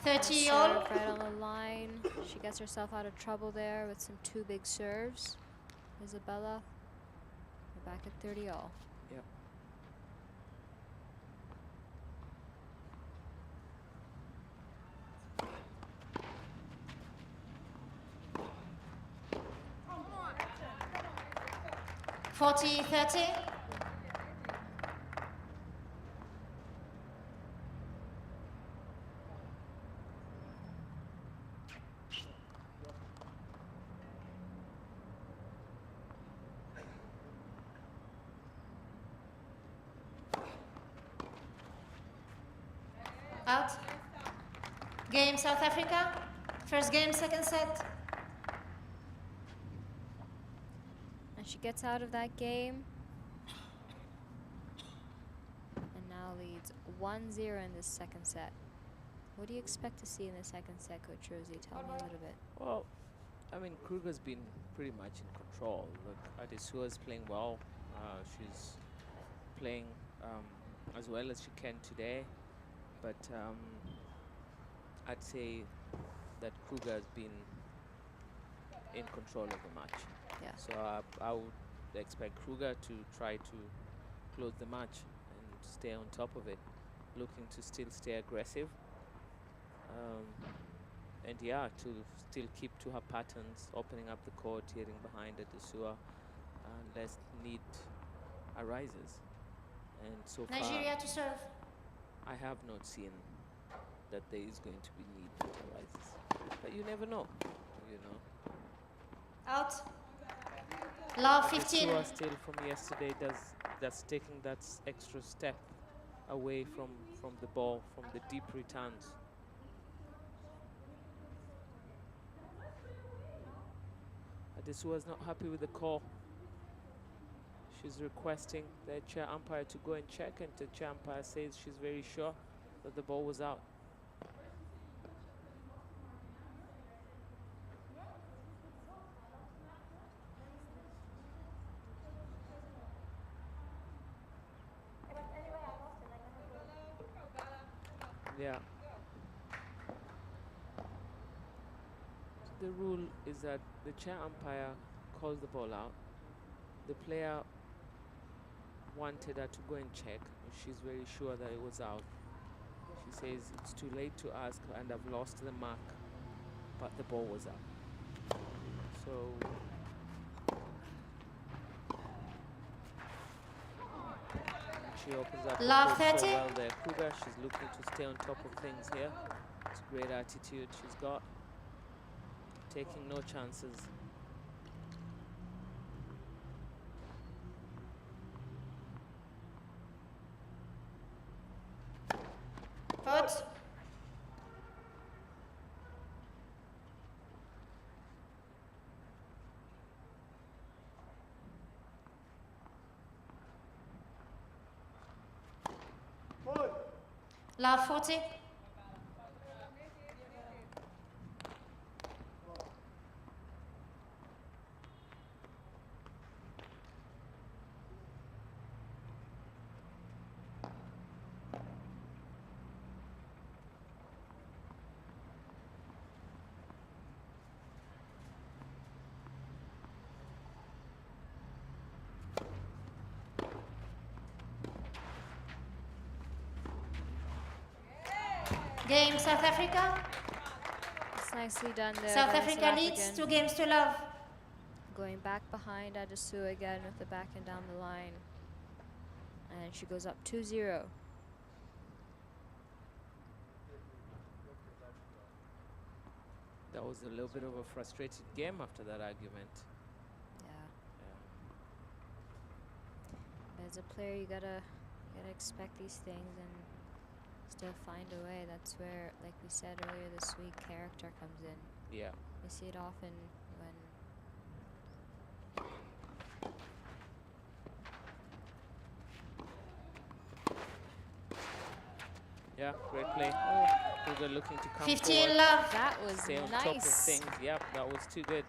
30 all. Serve right on the line. She gets herself out of trouble there with some two big serves. Isabella, we're back at 30 all. Yep. Forty, 30. Out. Game South Africa. First game, second set. And she gets out of that game. And now leads 1-0 in this second set. What do you expect to see in the second set, Coach Rosie? Tell me a little bit. Well, I mean, Kruger's been pretty much in control. Look, Adesua's playing well. She's playing as well as she can today. But I'd say that Kruger has been in control of the match. Yeah. So I would expect Kruger to try to close the match and stay on top of it, looking to still stay aggressive. And yeah, to still keep to her patterns, opening up the court, hitting behind Adesua, unless need arises. And so far, Nigeria to serve. I have not seen that there is going to be need that arises. But you never know, you know. Out. Love, 15. Adesua still from yesterday that's taking that extra step away from the ball, from the deep returns. Adesua's not happy with the call. She's requesting the chair umpire to go and check, and the chair umpire says she's very sure that the ball was out. Yeah. The rule is that the chair umpire calls the ball out. The player wanted her to go and check. She's very sure that it was out. She says it's too late to ask and I've lost the mark, but the ball was out. So she opens up Love, the court 30. so well there. Kruger, she's looking to stay on top of things here. It's a great attitude she's got. Taking no chances. Put. Love, 40. Game South Africa. It's nicely done there. South by the Africa leads African. 2 games to love. Going back behind Adesua again with the backhand down the line. And she goes up 2-0. That was a little bit of a frustrated game after that argument. Yeah. Yeah. But as a player, you gotta expect these things and still find a way. That's where, like we said earlier this week, character comes in. Yeah. We see it often when Yeah, great play. Kruger looking to come 15 forward. love. that was Stay on top of nice. things. Yep, that was too good.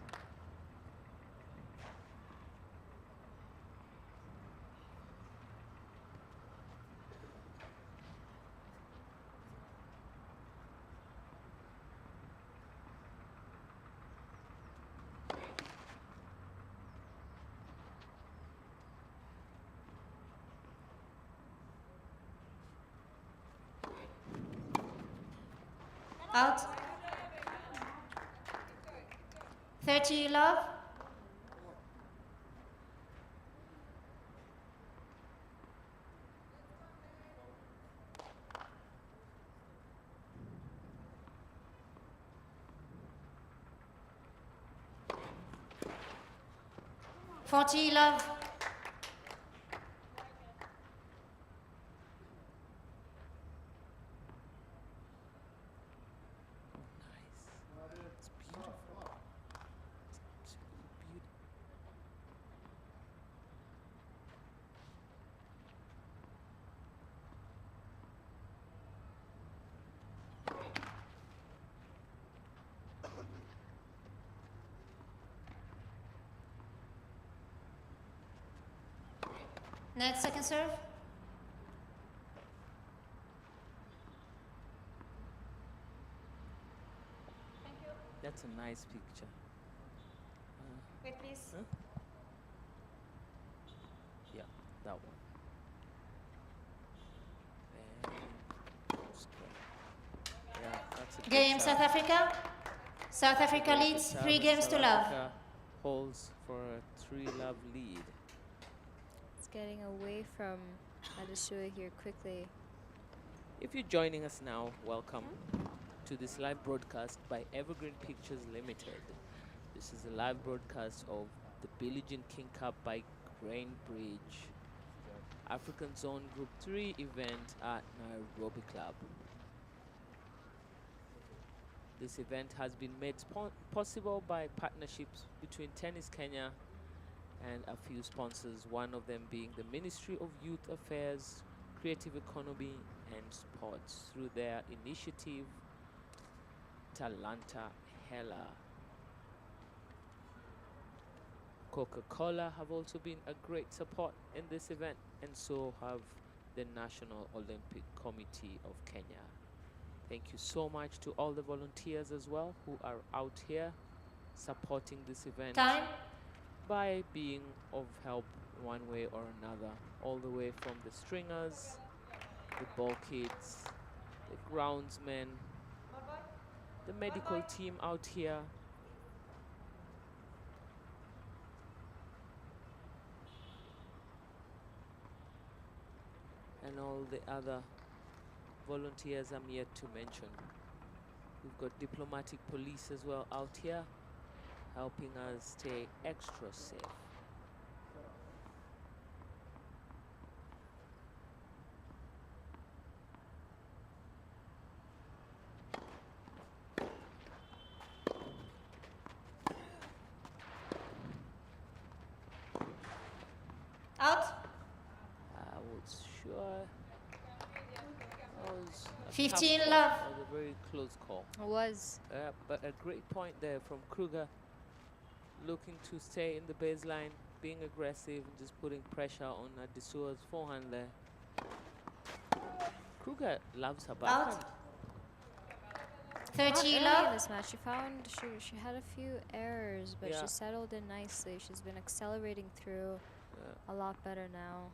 Out. 30 love. Forty love. Nice. It's beautiful. It's absolutely beautiful. Next second serve. That's a nice picture. Wait, please. Huh? Yeah, that one. And yeah, that's a good Game serve. South Africa. South Africa Very good leads serve, 3 and games South to love. Africa holds for a 3-love lead. It's getting away from Adesua here quickly. If you're joining us now, welcome to this live broadcast by Evergreen Pictures Limited. This is a live broadcast of the Billie Jean King Cup by Bridge African Zone Group 3 event at Nairobi Club. This event has been made possible by partnerships between Tennis Kenya and a few sponsors, one of them being the Ministry of Youth Affairs, Creative Economy and Sports through their initiative Talanta Hela. Coca-Cola have also been a great support in this event, and so have the National Olympic Committee of Kenya. Thank you so much to all the volunteers as well who are out here supporting this event Time. by being of help one way or another, all the way from the stringers, the ball kids, the groundsmen, the medical team out here, and all the other volunteers I'm yet to mention. We've got diplomatic police as well out here, helping us stay extra safe. Out. I was sure that was a 15 tough call. love. That was a very close call. It was. But a great point there from Kruger, looking to stay in the baseline, being aggressive, and just putting pressure on Adesua's forehand there. Kruger loves her backhand. 30 Not early in love. this match, she had a few errors, but Yeah. she settled in nicely. She's been accelerating through a lot better now.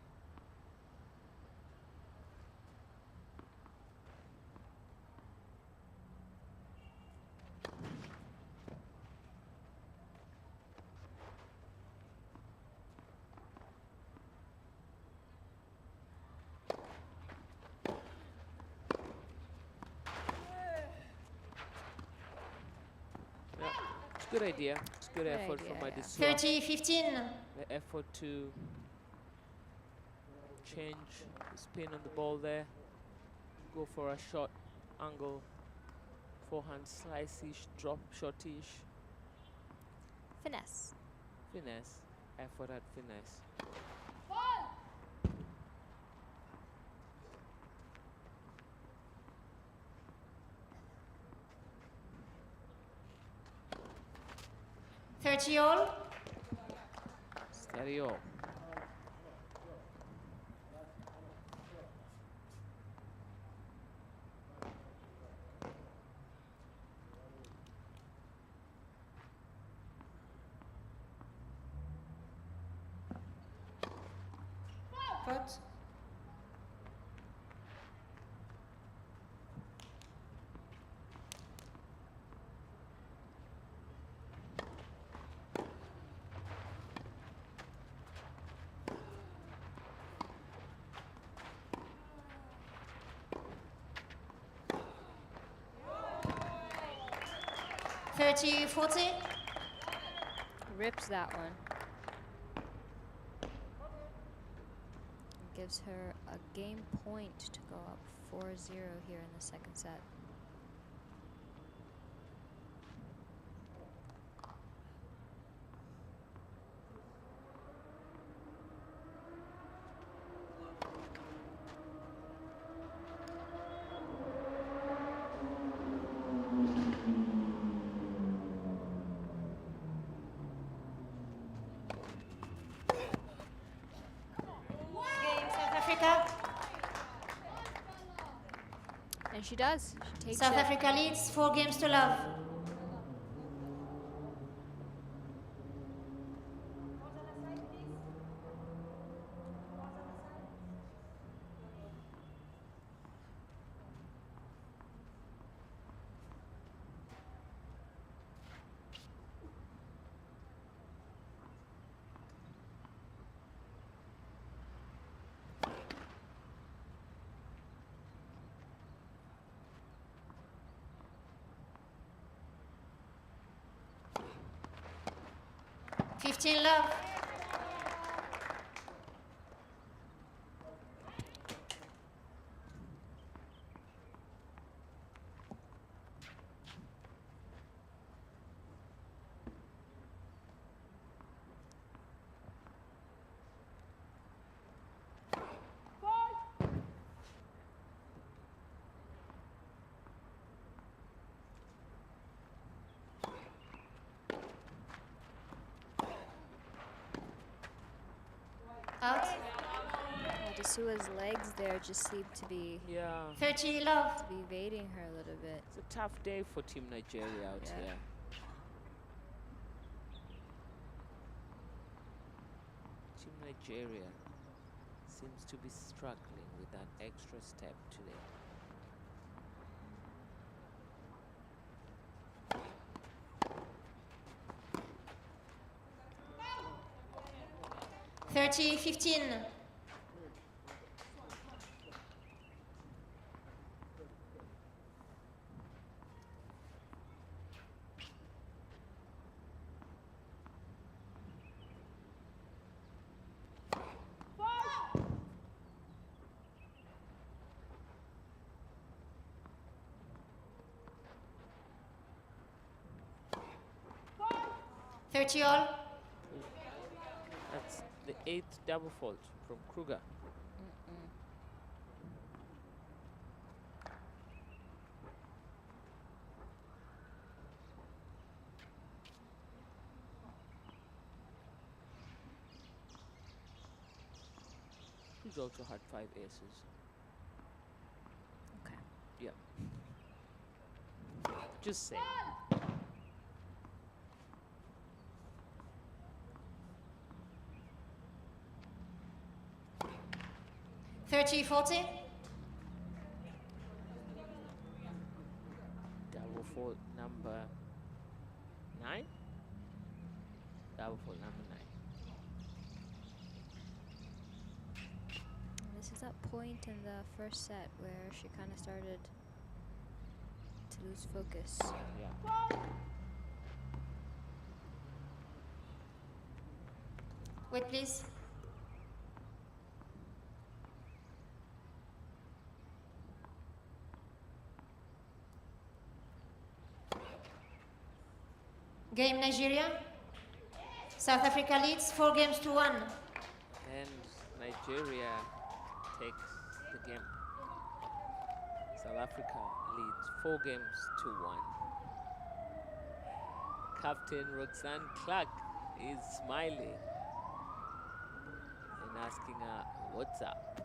Good idea. It's good Good effort idea, from my yeah. Disua. 30-15. The effort to change the spin on the ball there. Go for a short angle, forehand slice-ish, drop short-ish. Finesse. Finesse. Effort at finesse. All. Stereo. Pot. $30-40. Rips that one. Gives her a game point to go up 4-0 here in the second set. Game South Africa. And she does. She takes South it. Africa leads 4-love. $15-love. Out. Disua's legs there just seem to be Yeah. 30-love. evading her a little bit. It's a tough day for Team Nigeria out Yeah. here. Team Nigeria seems to be struggling with that extra step today. $30-15. $30-all. That's the 8th double fault from Kruger. He's also had 5 aces. Okay. Yeah. Just saying. $30-40. Double fault number 9. Double fault number 9. And this is that point in the first set where she kind of started to lose focus. Yeah. Wait, please. Game Nigeria. South Africa leads 4-1. And Nigeria takes the game. South Africa leads 4-1. Captain Roxanne Clark is smiling and asking her, what's up?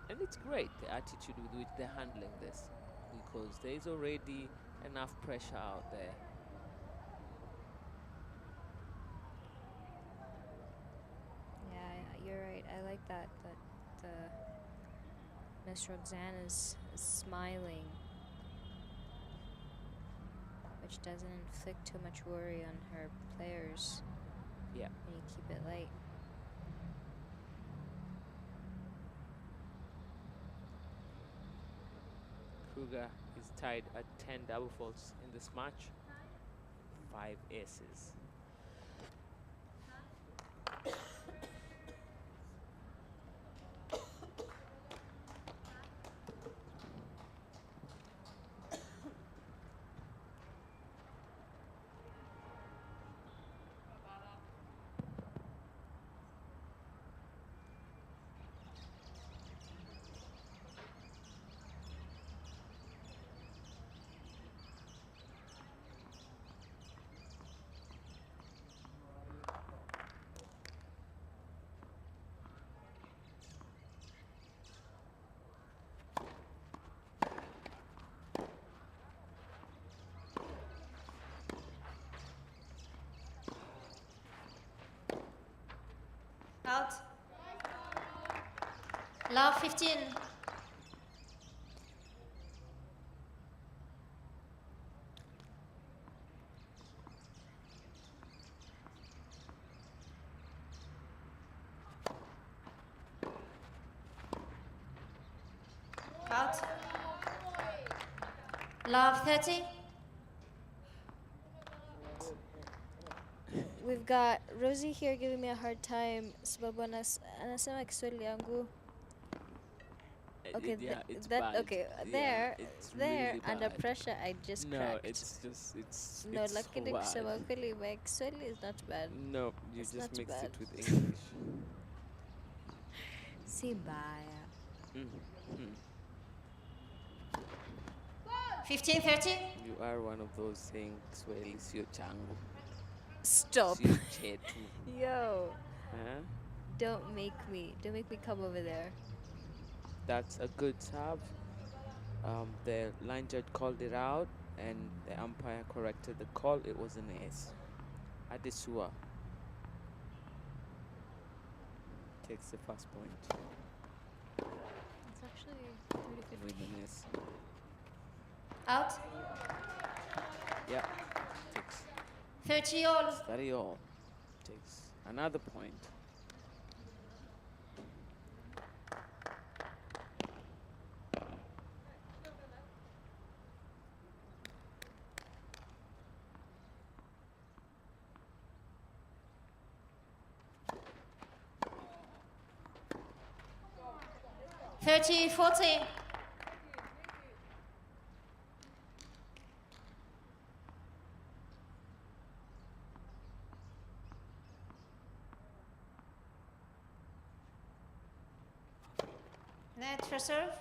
And it's great, the attitude with which they're handling this, because there is already enough pressure out there. Yeah, you're right. I like that Miss Roxanne is smiling, which doesn't inflict too much worry on her players. Yeah. And you keep it light. Kruger is tied at 10 double faults in this match. 5 aces. Out. Love 15. Out. Love 30. We've got Rosie here giving me a hard time. Sababu anasema Kiswahili yangu. Okay, Yeah, it's that bad. okay. Yeah, There, it's there really under bad. pressure, I just No, cracked. it's No, it's lakini so kusema bad. ukweli, my Kiswahili is not bad. No, you It's just not mix bad. it with English. Si mbaya. Mm. 15-30. You are one of those saying Kiswahili sio changu. Stop. Sio chetu. Yo, Huh? don't make me come over there. That's a good serve. The line judge called it out, and the umpire corrected the call. It was an ace. Adesua takes the first point It's actually 30-50. with an ace. Out. Yeah, takes 30 all. 30 all. Takes another point. Thirty 40. Net for serve.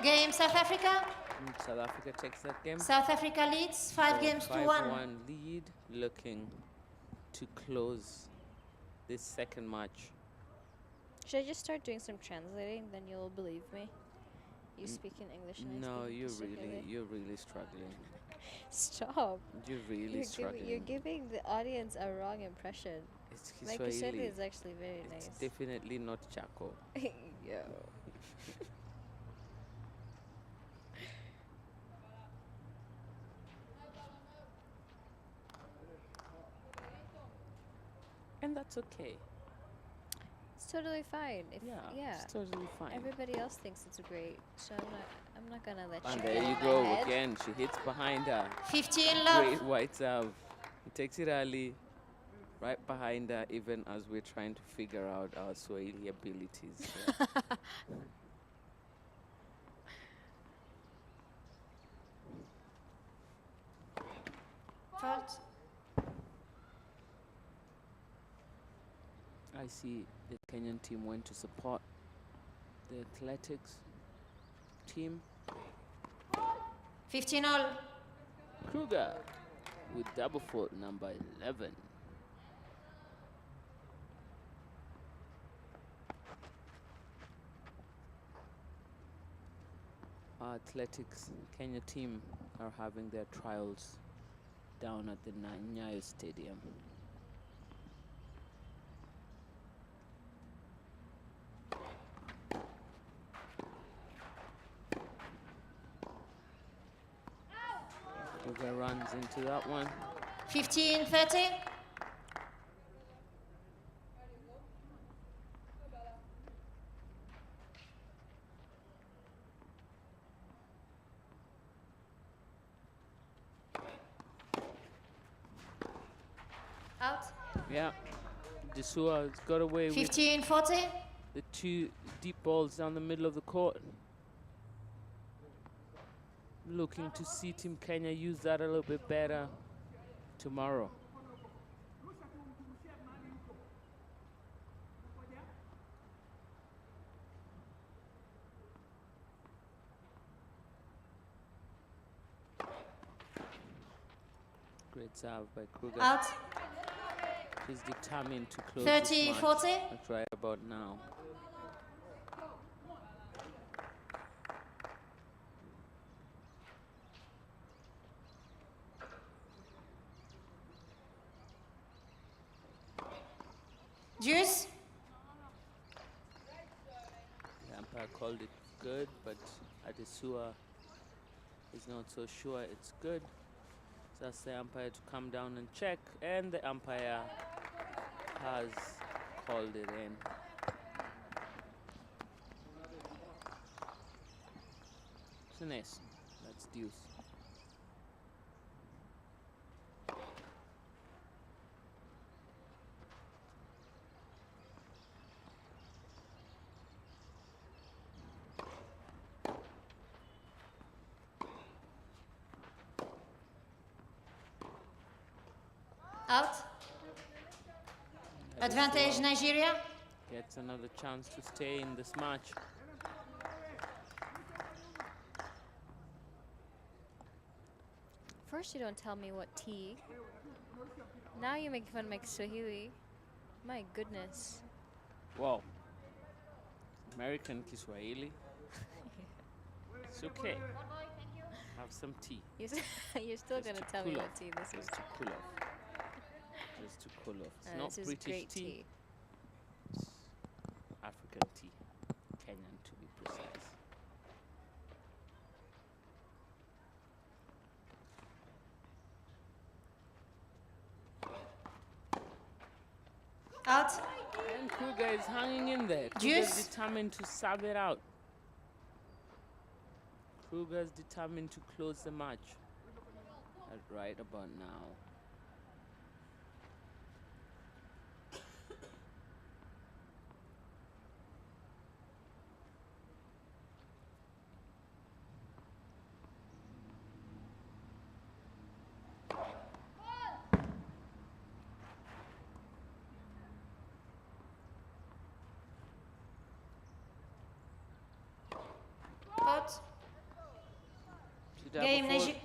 Game South Africa. South Africa takes that game. South Africa leads 5-1. 5-1 lead, looking to close this second match Should I just start doing some translating? Then you'll believe me. You speak in English and I No, speak in Kiswahili. you're really struggling. Stop. You're really struggling. You're giving the audience a wrong impression. It's My Kiswahili Kiswahili. is actually very It's nice. definitely not Chaco. Yo. And that's okay. It's totally fine. If Yeah, it's totally fine. Everybody else thinks it's great, so I'm not gonna let And you. there get you in my go head. again. She hits behind her. 15 love. Great white serve. He takes it early, right behind her, even as we're trying to figure out our Swahili abilities. So Fault. I see the Kenyan team went to support the athletics team. 15 all. Kruger with double fault number 11. Our athletics Kenya team are having their trials down at the Nyayo Stadium. Kruger runs into that one. 15 30. Out. Yeah, Desua has got away with 15 40. the two deep balls down the middle of the court. Looking to see Team Kenya use that a little bit better tomorrow. Great serve by Kruger. Out. He's determined to close 30 this match. 40. That's right about now. Juice. The umpire called it good, but Adesua is not so sure it's good. So that's the umpire to come down and check, and the umpire has called it in. It's an ace. That's deuce. Out. Advantage Nigeria. Gets another chance to stay in this match. First, you don't tell me what tea. Now you make fun of my Swahili. My goodness. Wow. American Kiswahili. It's okay. Have some tea. You're still Just gonna to tell me cool what off. tea this is. Just to cool off. Just to cool off. It's not This is British great tea. tea. It's African tea. Kenyan to be precise. Out. And Kruger is hanging in there. Juice. Kruger's determined to serve it out. Kruger's determined to close the match right about now. Out. Should have a Game full Nigeria.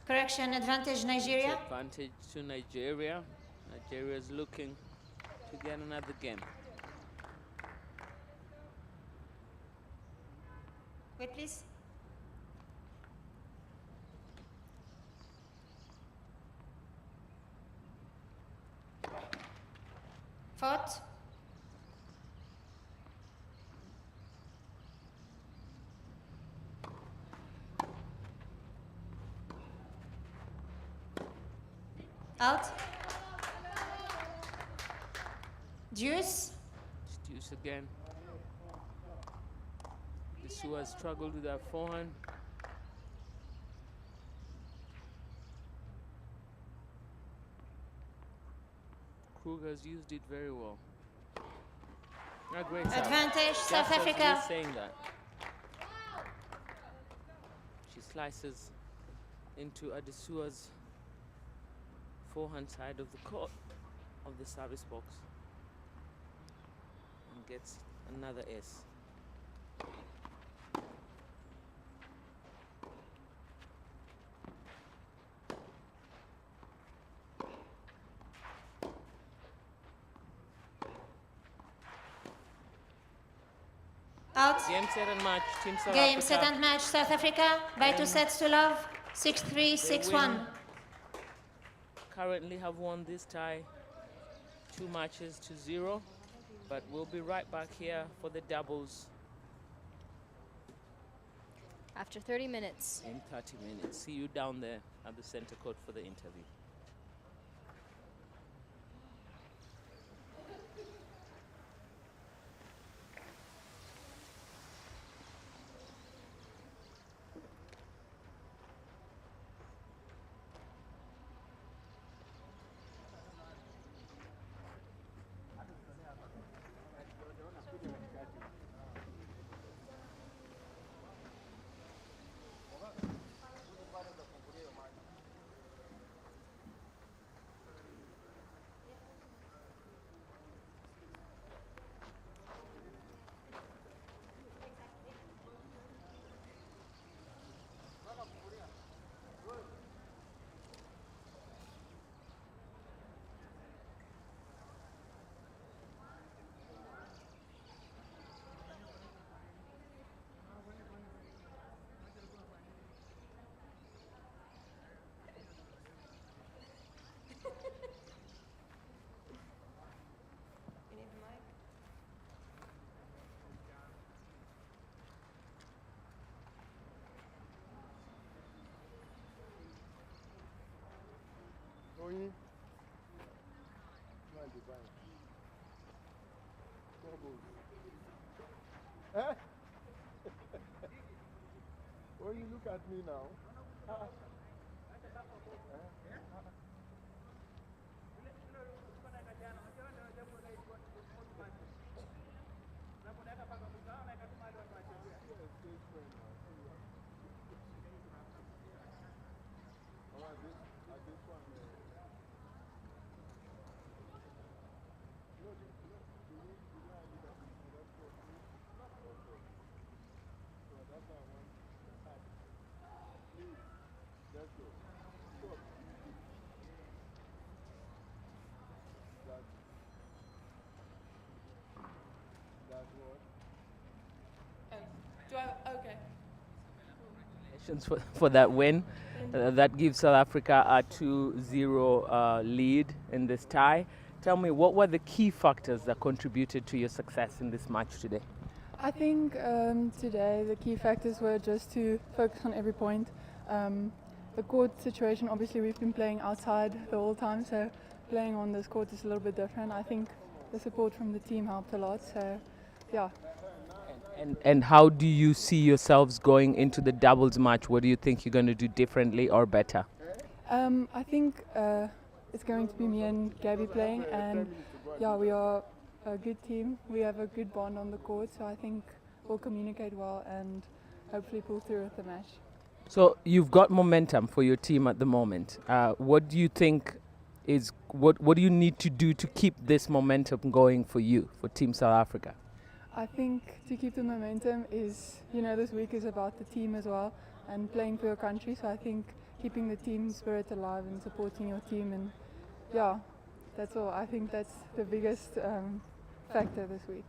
Correction. Advantage Nigeria. advantage to Nigeria. Nigeria is looking to get another game. Wait, please. Faute. Out. Deuce. It's deuce again. The Sua struggled with that forehand. Kruger's used it very well. A great serve. Advantage, Just South as Africa. we're saying that. She slices into Adesua's forehand side of the court, of the service box, and gets another ace. Out. Game, set, and match. Team South Game, Africa. set and match. South Africa by 2 sets to love. 6-3, 6-1. Currently have won this tie 2 matches to 0, but we'll be right back here for the doubles After 30 minutes. in 30 minutes. See you down there at the center court for the interview. Going. No design. Doubles. Eh? Oh, you look at me now. Congratulations for that win. That gives South Africa a 2-0 lead in this tie. Tell me, what were the key factors that contributed to your success in this match today? I think today the key factors were just to focus on every point. The court situation, obviously we've been playing outside the whole time, so playing on this court is a little bit different. I think the support from the team helped a lot, so yeah. And how do you see yourselves going into the doubles match? What do you think you're going to do differently or better? I think it's going to be me and Gabby playing, and yeah, we are a good team. We have a good bond on the court, so I think we'll communicate well and hopefully pull through with the match. So you've got momentum for your team at the moment. What do you think is what do you need to do to keep this momentum going for you, for Team South Africa? I think to keep the momentum is, this week is about the team as well and playing for your country. So I think keeping the team spirit alive and supporting your team, and yeah, that's all. I think that's the biggest factor this week.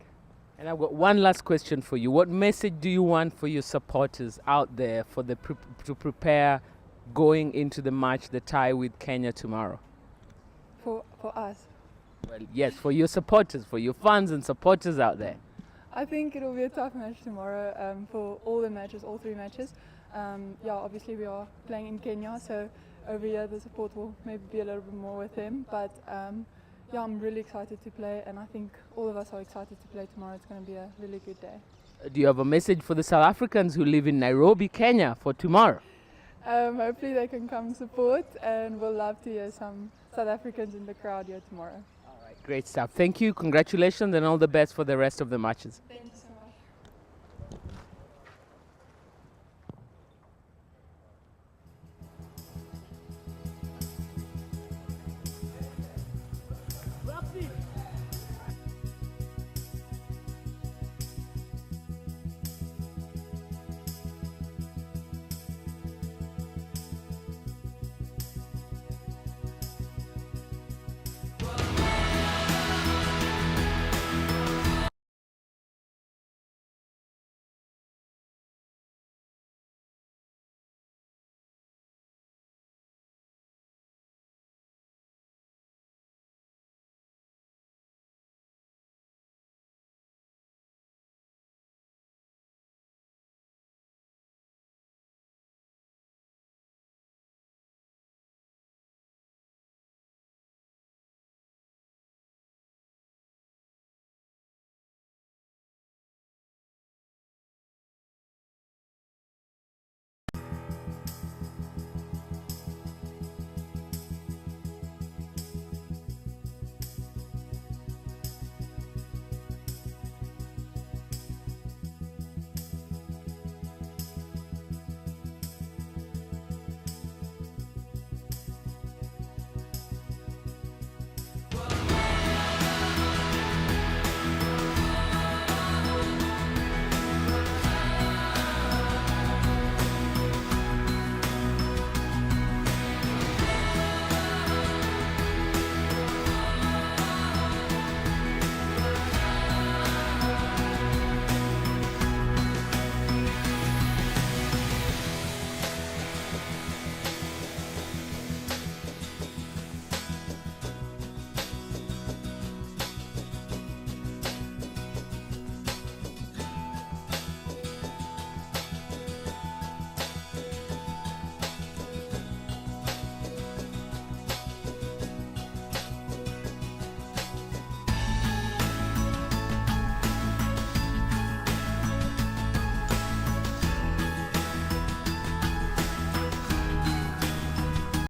And I've got one last question for you. What message do you want for your supporters out there for to prepare going into the match, the tie with Kenya tomorrow? For us. Well, yes, for your supporters, for your fans and supporters out there. I think it'll be a tough match tomorrow for all the matches, all three matches. Yeah, obviously we are playing in Kenya, so over here the support will maybe be a little bit more with them. But yeah, I'm really excited to play, and I think all of us are excited to play tomorrow. It's going to be a really good day. Do you have a message for the South Africans who live in Nairobi, Kenya for tomorrow? Hopefully they can come support, and we'll love to hear some South Africans in the crowd here tomorrow. All right, great stuff. Thank you, congratulations, and all the best for the rest of the matches. Thank you so much.